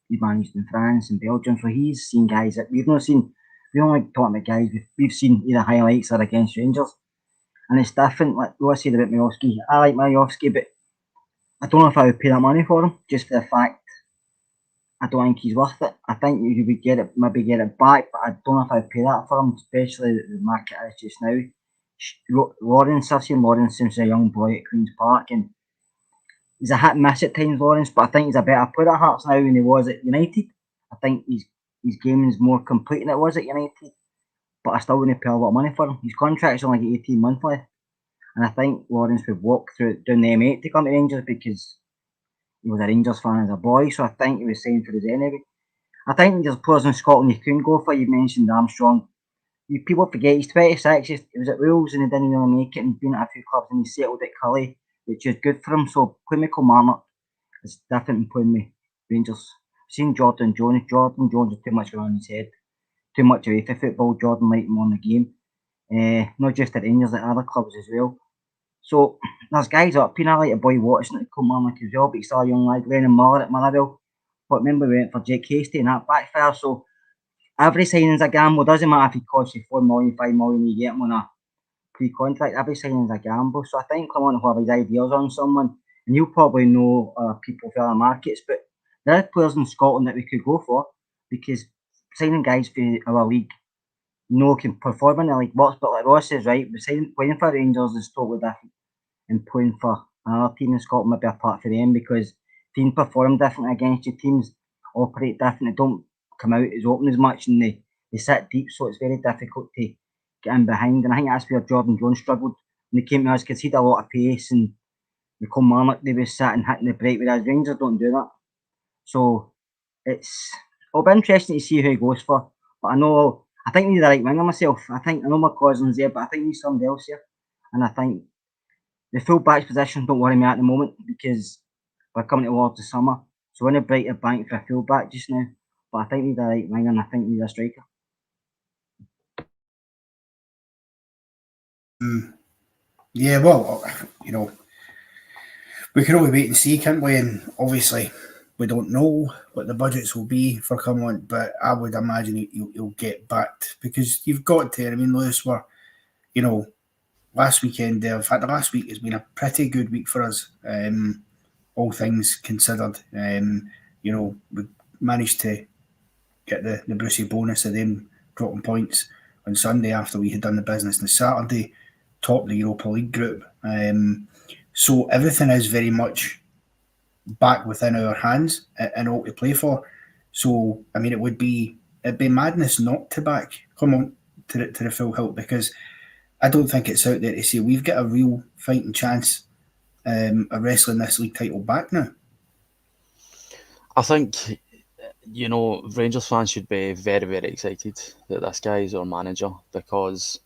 He's managed in France and Belgium, so he's seen guys that we've not seen. We don't like talking about guys we've seen either highlights or against Rangers. And it's different, like what I said about Miovski. I like Miovski, but I don't know if I would pay that money for him, just for the fact I don't think he's worth it. I think you would maybe get it back, but I don't know if I'd pay that for him, especially the market is just now. Lawrence, I've seen Lawrence since a young boy at Queen's Park, and he's a hit and miss at times, Lawrence, but I think he's a better player at Hearts now than he was at United. I think his game is more complete than it was at United, but I still wouldn't pay a lot of money for him. His contract's only like 18 months left, and I think Lawrence would walk down the M8 to come to Rangers because he was a Rangers fan as a boy, so I think he was signed for us anyway. I think there's players in Scotland you couldn't go for. You mentioned Armstrong. People forget he's 26. He was at Wolves and he didn't really make it and been at a few clubs and he settled at Cully, which is good for him. So playing with Kilmarnock is different than playing with Rangers. I've seen Jordan Jones. Jordan Jones is too much on his head, too much away for football. Jordan liked him on the game. Not just at Rangers, at other clubs as well. So there's guys up here. I like a boy Watson at Kilmarnock as well, but he's still a young lad. Lennon Miller at Motherwell. But remember we went for Jake Hasty and that backfire. So every signing's a gamble. Doesn't matter if he costs you 4 million, 5 million, you get him on a pre-contract. Every signing's a gamble. So I think Clement will have his ideas on someone, and you'll probably know people for other markets. But there are players in Scotland that we could go for because signing guys for our league, can perform in the league works. But like Ross says, right, playing for Rangers is totally different, and playing for another team in Scotland might be a part for them because teams perform differently against you. Teams operate differently. They don't come out as open as much and they sit deep, so it's very difficult to get in behind. And I think that's where Jordan Jones struggled when he came to us because he had a lot of pace and the Kilmarnock they were sitting hitting the break, whereas Rangers don't do that. So it'll be interesting to see who he goes for. But I think we need the right winger myself. I know my cousin's there, but I think we need somebody else here. And I think the full-back's position don't worry me at the moment because we're coming towards the summer. So we're in a brighter bank for a full-back just now. But I think we need the right winger and I think we need a striker. Yeah, well, we can only wait and see, can't we? And obviously, we don't know what the budgets will be for coming on, but I would imagine you'll get backed because you've got to. I mean, Lewis, last weekend, in fact, the last week has been a pretty good week for us, all things considered. We managed to get the Brucey bonus of them dropping points on Sunday after we had done the business on Saturday, top the Europa League group. So everything is very much back within our hands and all to play for. So, I mean, it'd be madness not to come on to the full hilt because I don't think it's out there to say we've got a real fighting chance of wrestling this league title back now. I think, Rangers fans should be very, very excited that this guy is our manager because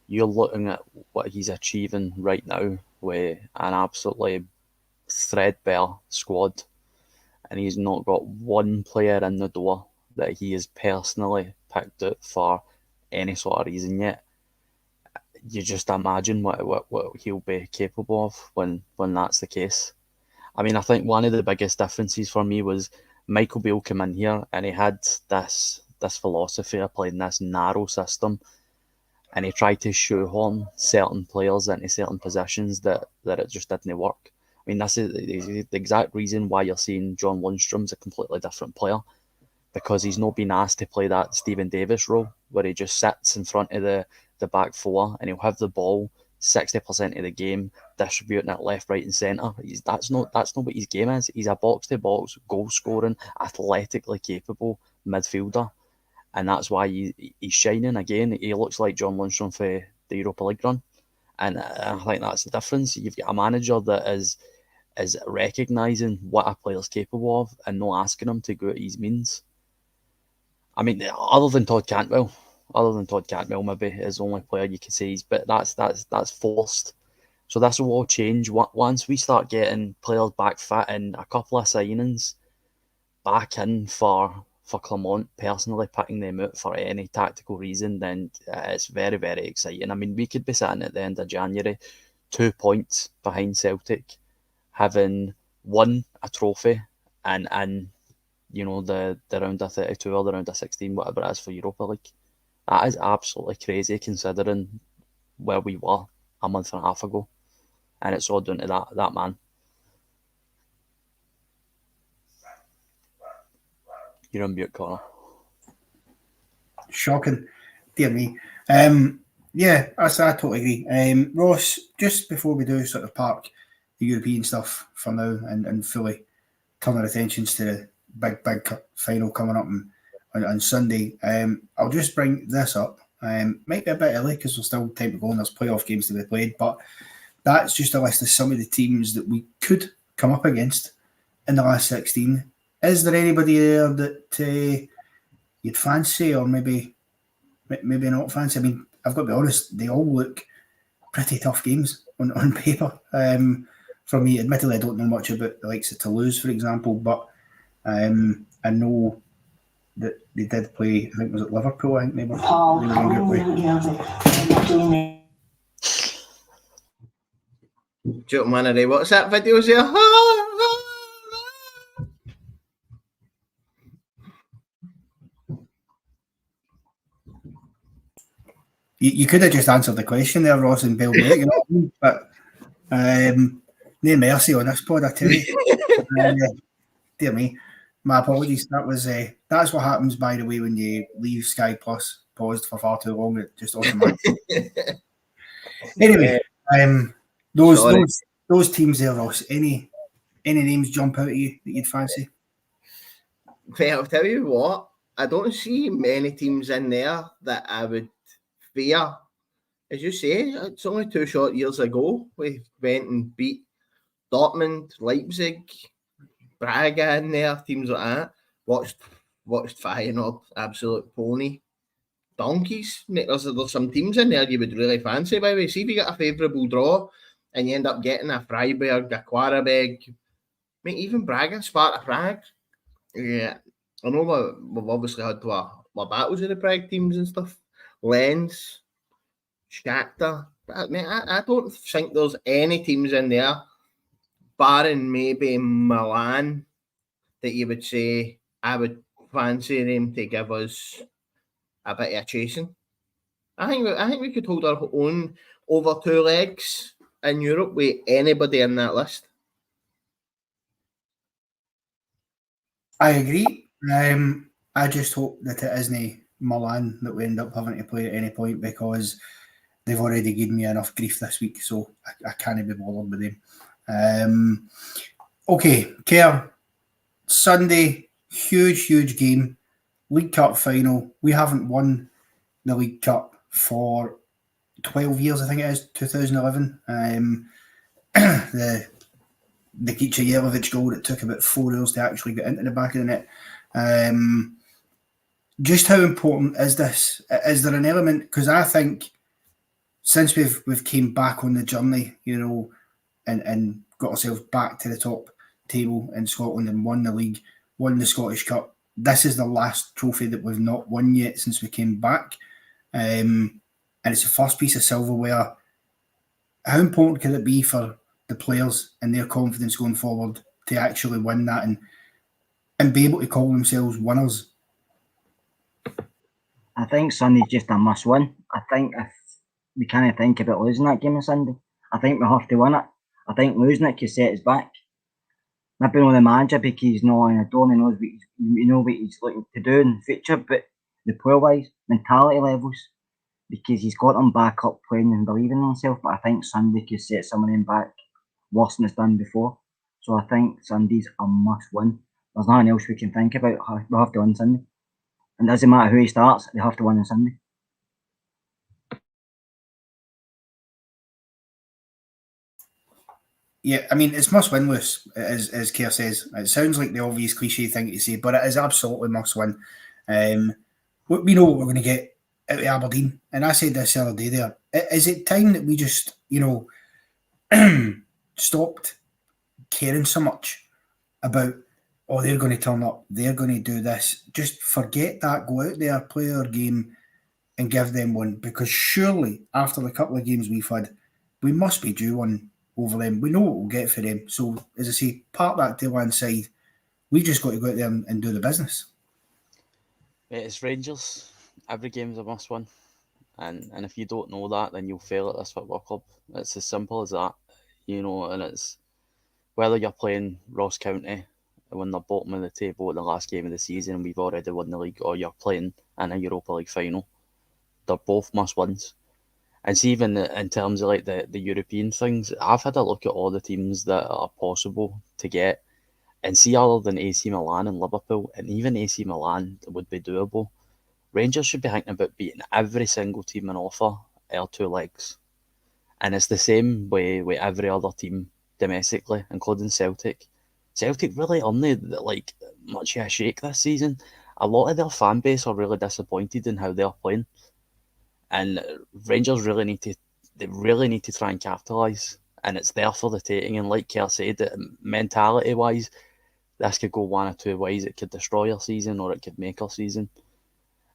you're looking at what he's achieving right now with an absolutely threadbare squad, and he's not got one player in the door that he has personally picked out for any sort of reason yet. You just imagine what he'll be capable of when that's the case. I mean, I think one of the biggest differences for me was Michael Beale came in here and he had this philosophy of playing this narrow system, and he tried to shoehorn certain players into certain positions that it just didn't work. I mean, this is the exact reason why you're seeing John Lundstrom's a completely different player, because he's not been asked to play that Stephen Davis role where he just sits in front of the back four and he'll have the ball 60% of the game, distributing it left, right, and centre. That's not what his game is. He's a box-to-box, goal-scoring, athletically capable midfielder, and that's why he's shining again. He looks like John Lundstrom for the Europa League run, and I think that's the difference. You've got a manager that is recognising what a player's capable of and not asking him to go at his means. I mean, other than Todd Cantwell maybe is the only player you can say but that's forced. So this will all change once we start getting players back fit and a couple of signings back in for Clermont, personally picking them out for any tactical reason, then it's very, very exciting. I mean, we could be sitting at the end of January 2 points behind Celtic, having won a trophy and the round of 32 or the round of 16, whatever it is for Europa League. That is absolutely crazy considering where we were a month and a half ago. And it's all down to that man. You're on mute, Connor. Shocking. Dear me. Yeah, I totally agree. Ross, just before we do sort of park the European stuff for now and fully turn our attentions to the big final coming up on Sunday, I'll just bring this up. Might be a bit early because there's still time to go and there's playoff games to be played, but that's just a list of some of the teams that we could come up against in the last 16. Is there anybody there that you'd fancy or maybe not fancy? I mean, I've got to be honest, they all look pretty tough games on paper. For me, admittedly, I don't know much about the likes of Toulouse, for example, but I know that they did play, I think was it Liverpool, I think they were Joke man of the WhatsApp videos here. You could have just answered the question there, Ross, and bailed me out, you know what I mean? But no mercy on this pod, I tell you. Dear me. My apologies. That's what happens, by the way, when you leave Sky Plus paused for far too long. It just automatically. Anyway, those teams there, Ross. Any names jump out at you that you'd fancy? Well, I'll tell you what. I don't see many teams in there that I would fear. As you say, it's only 2 short years ago we went and beat Dortmund, Leipzig, Braga in there, teams like that. Watched Feyenoord, absolute pony. donkeys. There's some teams in there you would really fancy, by the way. See if you get a favourable draw and you end up getting a Freiburg, a Quarabeg, maybe even Braga, Sparta Prague. Yeah, I know we've obviously had our battles with the Prague teams and stuff. Lens, Shakhtar. I don't think there's any teams in there, barring maybe Milan, that you would say I would fancy them to give us a bit of a chasing. I think we could hold our own over 2 legs in Europe with anybody in that list. I agree. I just hope that it isn't Milan that we end up having to play at any point, because they've already given me enough grief this week, so I can't be bothered with them. Okay, Kerr, Sunday, huge game, League Cup final. We haven't won the League Cup for 12 years, I think it is, 2011. The Kicha Yelovich goal, it took about 4 years to actually get into the back of the net. Just how important is this? Is there an element? Because I think since we've came back on the journey, and got ourselves back to the top table in Scotland and won the league, won the Scottish Cup, this is the last trophy that we've not won yet since we came back. And it's the first piece of silverware. How important could it be for the players and their confidence going forward to actually win that and be able to call themselves winners? I think Sunday's just a must-win. I think if we can't think about losing that game on Sunday, I think we have to win it. I think losing it could set us back. Maybe not the manager, because he's not in a door and knows what he's looking to do in the future, but the player-wise, mentality levels, because he's got them back up playing and believing in himself. But I think Sunday could set some of them back worse than it's done before. So I think Sunday's a must-win. There's nothing else we can think about. We have to win Sunday. And it doesn't matter who he starts, they have to win on Sunday. Yeah, I mean, it's must win, Lewis, as Kerr says. It sounds like the obvious cliche thing to say, but it is absolutely must win. We know what we're going to get out of Aberdeen, and I said this the other day there. Is it time that we just, stopped caring so much about, they're going to turn up, they're going to do this? Just forget that, go out there, play our game, and give them one, because surely, after the couple of games we've had, we must be due one over them. We know what we'll get for them. So, as I say, park that to one side. We've just got to go out there and do the business. It's Rangers. Every game's a must win. And if you don't know that, then you'll fail at this football club. It's as simple as that. And it's whether you're playing Ross County when they're bottom of the table at the last game of the season and we've already won the league, or you're playing in a Europa League final, they're both must wins. And see, even in terms of like the European things, I've had a look at all the teams that are possible to get, and see, other than AC Milan and Liverpool, and even AC Milan would be doable, Rangers should be thinking about beating every single team on offer our 2 legs. And it's the same way with every other team domestically, including Celtic. Celtic really only like much of a shake this season. A lot of their fan base are really disappointed in how they're playing. And Rangers really need to try and capitalise, and it's there for the taking. And like Kerr said, mentality-wise, this could go one or two ways. It could destroy our season, or it could make our season.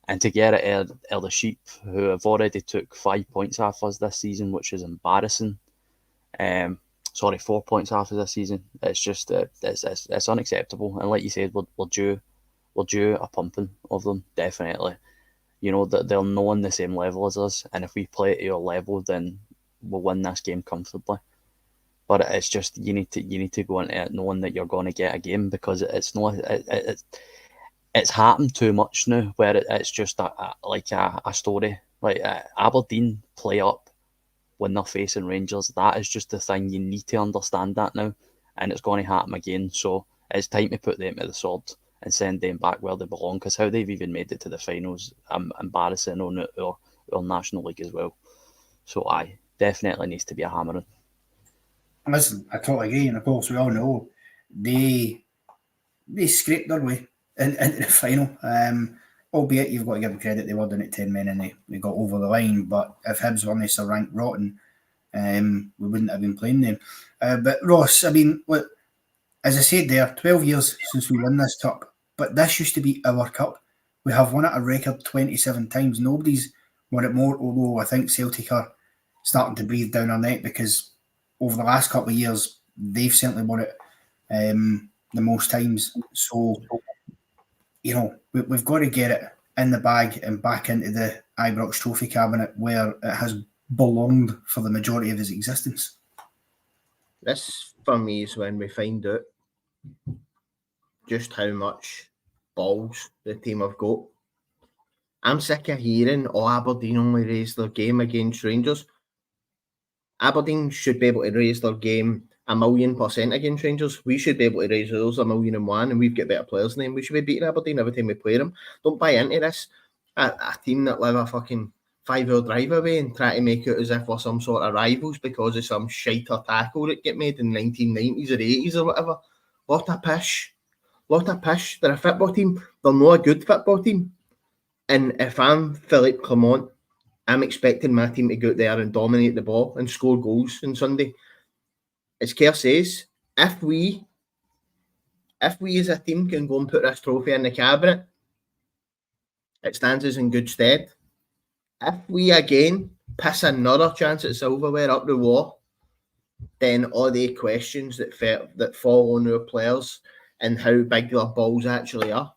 And to get it the Sheep, who have already took 5 points off us this season, which is embarrassing. 4 points off of this season. It's just it's unacceptable. And like you said, we're due a pumping of them, definitely. That they're not on the same level as us, and if we play at your level, then we'll win this game comfortably. But it's just you need to go into it knowing that you're going to get a game, because it's happened too much now, where it's just a story. Like Aberdeen play up when they're facing Rangers. That is just the thing. You need to understand that now, and it's going to happen again. So it's time to put them to the sword and send them back where they belong, because how they've even made it to the finals, embarrassing on our National League as well. So definitely needs to be a hammering. Listen, I totally agree, and of course we all know they scraped their way into the final. albeit you've got to give them credit, they were doing it 10 men and they got over the line. But if Hibs weren't so ranked rotten, we wouldn't have been playing them. But Ross, I mean, look, as I said there, 12 years since we won this cup, but this used to be our cup. We have won it a record 27 times. Nobody's won it more, although I think Celtic are starting to breathe down our neck because over the last couple of years, they've certainly won it the most times. So, you know, we've got to get it in the bag and back into the Ibrox trophy cabinet where it has belonged for the majority of its existence. This, for me, is when we find out just how much balls the team have got. I'm sick of hearing, Aberdeen only raised their game against Rangers. Aberdeen should be able to raise their game 1,000,000% against Rangers. We should be able to raise ours 1,000,001, and we've got better players than them. We should be beating Aberdeen every time we play them. Don't buy into this. A team that live a fucking 5-hour drive away and try to make it as if we're some sort of rivals because of some shiter tackle that get made in the 1990s or 80s or whatever. Lot of pish. They're a football team. They're not a good football team. And if I'm Philippe Clement, I'm expecting my team to go out there and dominate the ball and score goals on Sunday. As Kerr says, if we as a team can go and put this trophy in the cabinet, it stands us in good stead. If we again piss another chance at silverware up the wall, then all the questions that fall on our players and how big their balls actually are.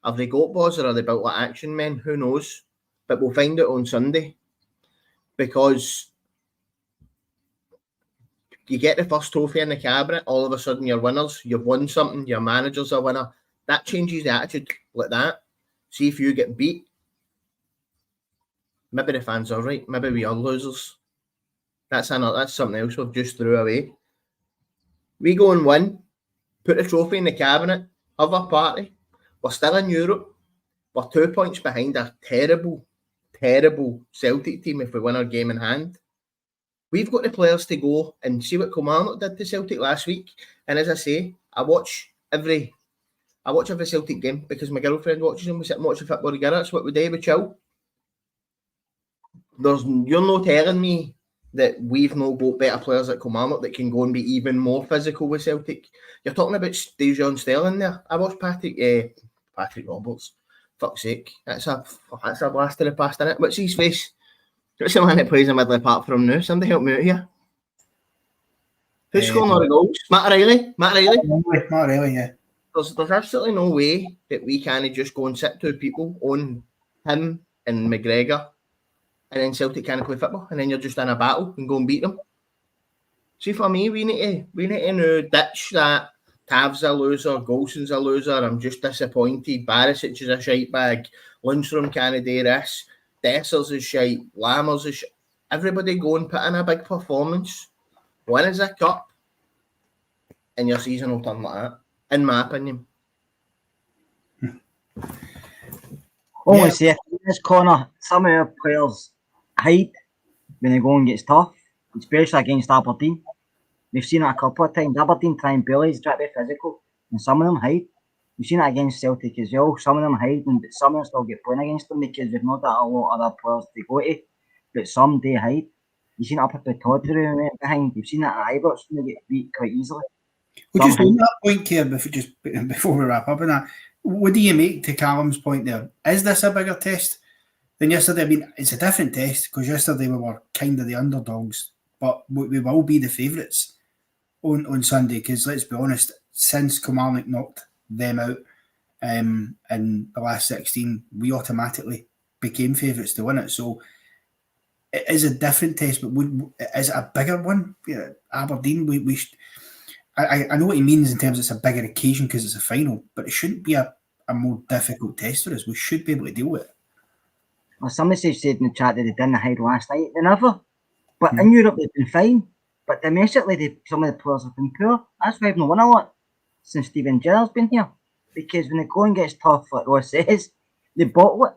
Have they got balls or are they built like action men? Who knows? But we'll find out on Sunday. Because you get the first trophy in the cabinet, all of a sudden you're winners. You've won something, your manager's a winner. That changes the attitude like that. See if you get beat. Maybe the fans are right. Maybe we are losers. That's something else we've just threw away. We go and win, put the trophy in the cabinet, have a party. We're still in Europe. We're 2 points behind a terrible, terrible Celtic team if we win our game in hand. We've got the players to go and see what Kilmarnock did to Celtic last week. And as I say, I watch every Celtic game because my girlfriend watches them. We sit and watch the football together. That's what we do. We chill. You're not telling me that we've not got better players at Kilmarnock that can go and be even more physical with Celtic. You're talking about Dejan Sterling there. I watched Patrick Roberts. Fuck's sake. That's a blast to the past, isn't it? What's his face? What's the man that plays in the middle apart from now? Somebody help me out here. Who's scoring all the goals? Matt Riley? Matt Riley, yeah. There's absolutely no way that we can't just go and sit two people on him and McGregor and then Celtic can't play football and then you're just in a battle and go and beat them. See, for me, we need to now ditch that Tav's a loser, Golson's a loser, I'm just disappointed, Barisic is a shite bag, Lundstrom can't do this, Dessers is shite, Lammers is shite. Everybody go and put in a big performance, win as a cup, and your season will turn like that, in my opinion. Only say this, Connor, some of our players hide when the going gets tough, especially against Aberdeen. We've seen it a couple of times. Aberdeen try and bully, try to be physical, and some of them hide. We've seen it against Celtic as well. Some of them hide, but some of them still get playing against them because we've not got a lot of other players to go to. But some do hide. You've seen it up at the Toddery and went behind. You've seen it at Ibrox when they get beat quite easily. Well, just on that point, Kerr, before we wrap up on that, what do you make to Callum's point there? Is this a bigger test than yesterday? I mean, it's a different test because yesterday we were kind of the underdogs, but we will be the favourites on Sunday because, let's be honest, since Kilmarnock knocked them out in the last 16, we automatically became favourites to win it. So it is a different test, but is it a bigger one? Yeah, Aberdeen, I know what he means in terms of it's a bigger occasion because it's a final, but it shouldn't be a more difficult test for us. We should be able to deal with it. Well, somebody said in the chat that they didn't hide last night. They never. But in Europe, they've been fine. But domestically, some of the players have been poor. That's why they've not won a lot since Steven Gerrard's been here. Because when the going gets tough, like Ross says, they bottle it.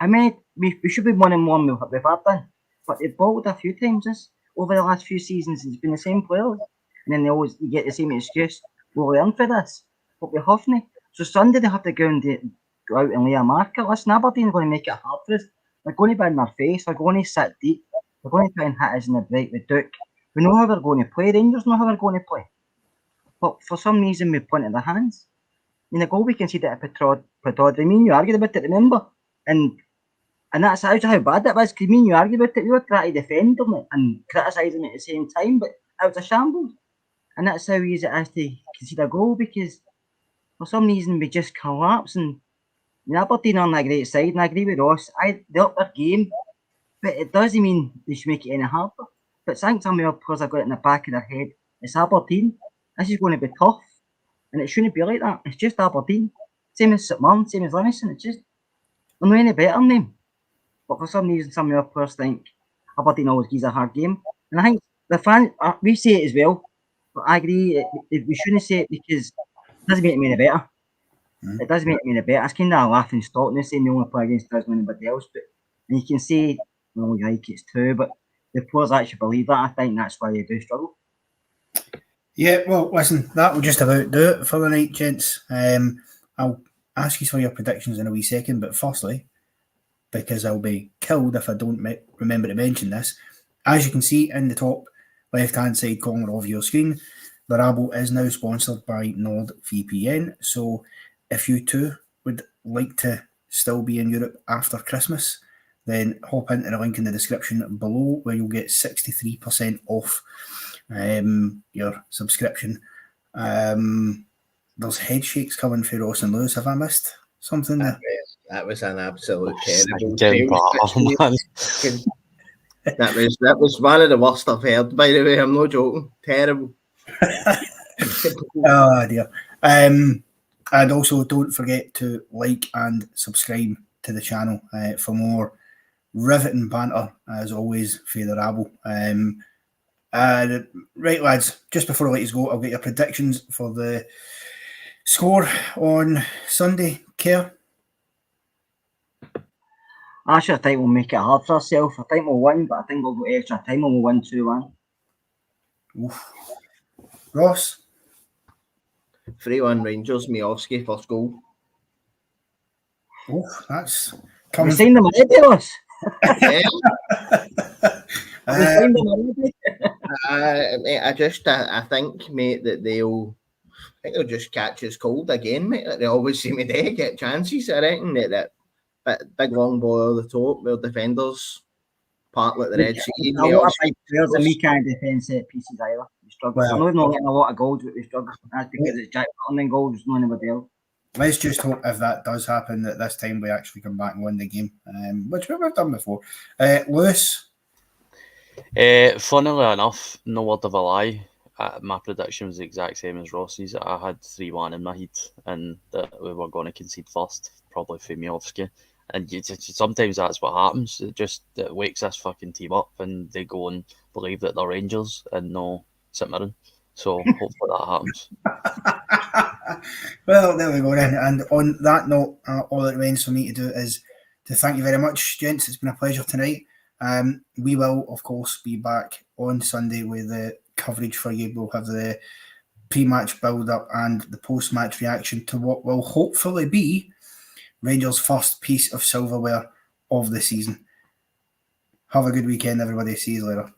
I mean, we should be winning more than we've done. But they bottled a few times over the last few seasons. It's been the same players. And then you get the same excuse. We'll learn for this. But we're huffing. So Sunday they have to go and go out and lay a marker. Listen, Aberdeen are going to make it hard for us. They're going to be in their face. They're going to sit deep. They're going to try and hit us in the break with Duke. We know how they're going to play. Rangers know how they're going to play. But for some reason, we pointed their hands. I mean, the goal we conceded at Petod, I mean, you argued about it, remember? And that's how bad it was, because me and you argued about it. We were trying to defend them and criticise them at the same time, but it was a shambles. And that's how easy it is to concede a goal, because for some reason we just collapse. And Aberdeen are on a great side, and I agree with Ross. They up their game, but it doesn't mean they should make it any harder. But I think some of our players have got it in the back of their head. It's Aberdeen. This is going to be tough. And it shouldn't be like that. It's just Aberdeen. Same as St Mirren, same as Livingston. It's just, they're not any better than them. But for some reason, some of our players think Aberdeen always gives a hard game. And I think the fans, we say it as well. But I agree, we shouldn't say it because it doesn't make it any better. It doesn't make it any better. It's kind of a laughing stock. They're saying they only play against us and anybody else. But and you can say, well, like it's true, but the players actually believe that. I think that's why they do struggle. Yeah, well, listen, that will just about do it for the night, gents. I'll ask you for your predictions in a wee second, but firstly, because I'll be killed if I don't remember to mention this, as you can see in the top left-hand side corner of your screen, the Rabble is now sponsored by NordVPN. So if you too would like to still be in Europe after Christmas, then hop into the link in the description below where you'll get 63% off your subscription. There's head shakes coming for Ross and Lewis. Have I missed something there? That was an absolute terrible that was one of the worst I've heard, by the way. I'm not joking. Terrible. Oh dear. And also don't forget to like and subscribe to the channel for more riveting banter as always for the Rabble. Right, lads, just before I let you go, I'll get your predictions for the score on Sunday. Kerr? Actually, I think we'll make it hard for ourselves. I think we'll win, but I think we'll go extra time and we'll win 2-1. Ross? 3-1 Rangers, Miovski, first goal. That's coming. We signed them already, Ross. I think, mate, that they'll just catch us cold again, mate. Like they always seem to get chances. I reckon that big long ball over the top, where defenders part like the Red Sea. A lot of big players, and we can't defend set pieces either. We struggle. Well, I know we're not getting a lot of goals, but we struggle. That's because it's Jack Butland goals, no anybody else. Let's just hope if that does happen that this time we actually come back and win the game, which we've done before. Lewis? Funnily enough, no word of a lie, my prediction was the exact same as Ross's. I had 3-1 in my head, and that we were going to concede first, probably for Miovski. And sometimes that's what happens. It wakes this fucking team up, and they go and believe that they're Rangers and no St Mirren. So hopefully that happens. Well, there we go then. And on that note, all that remains for me to do is to thank you very much, gents. It's been a pleasure tonight. We will, of course, be back on Sunday with the coverage for you. We'll have the pre-match build-up and the post-match reaction to what will hopefully be Rangers' first piece of silverware of the season. Have a good weekend, everybody. See you later.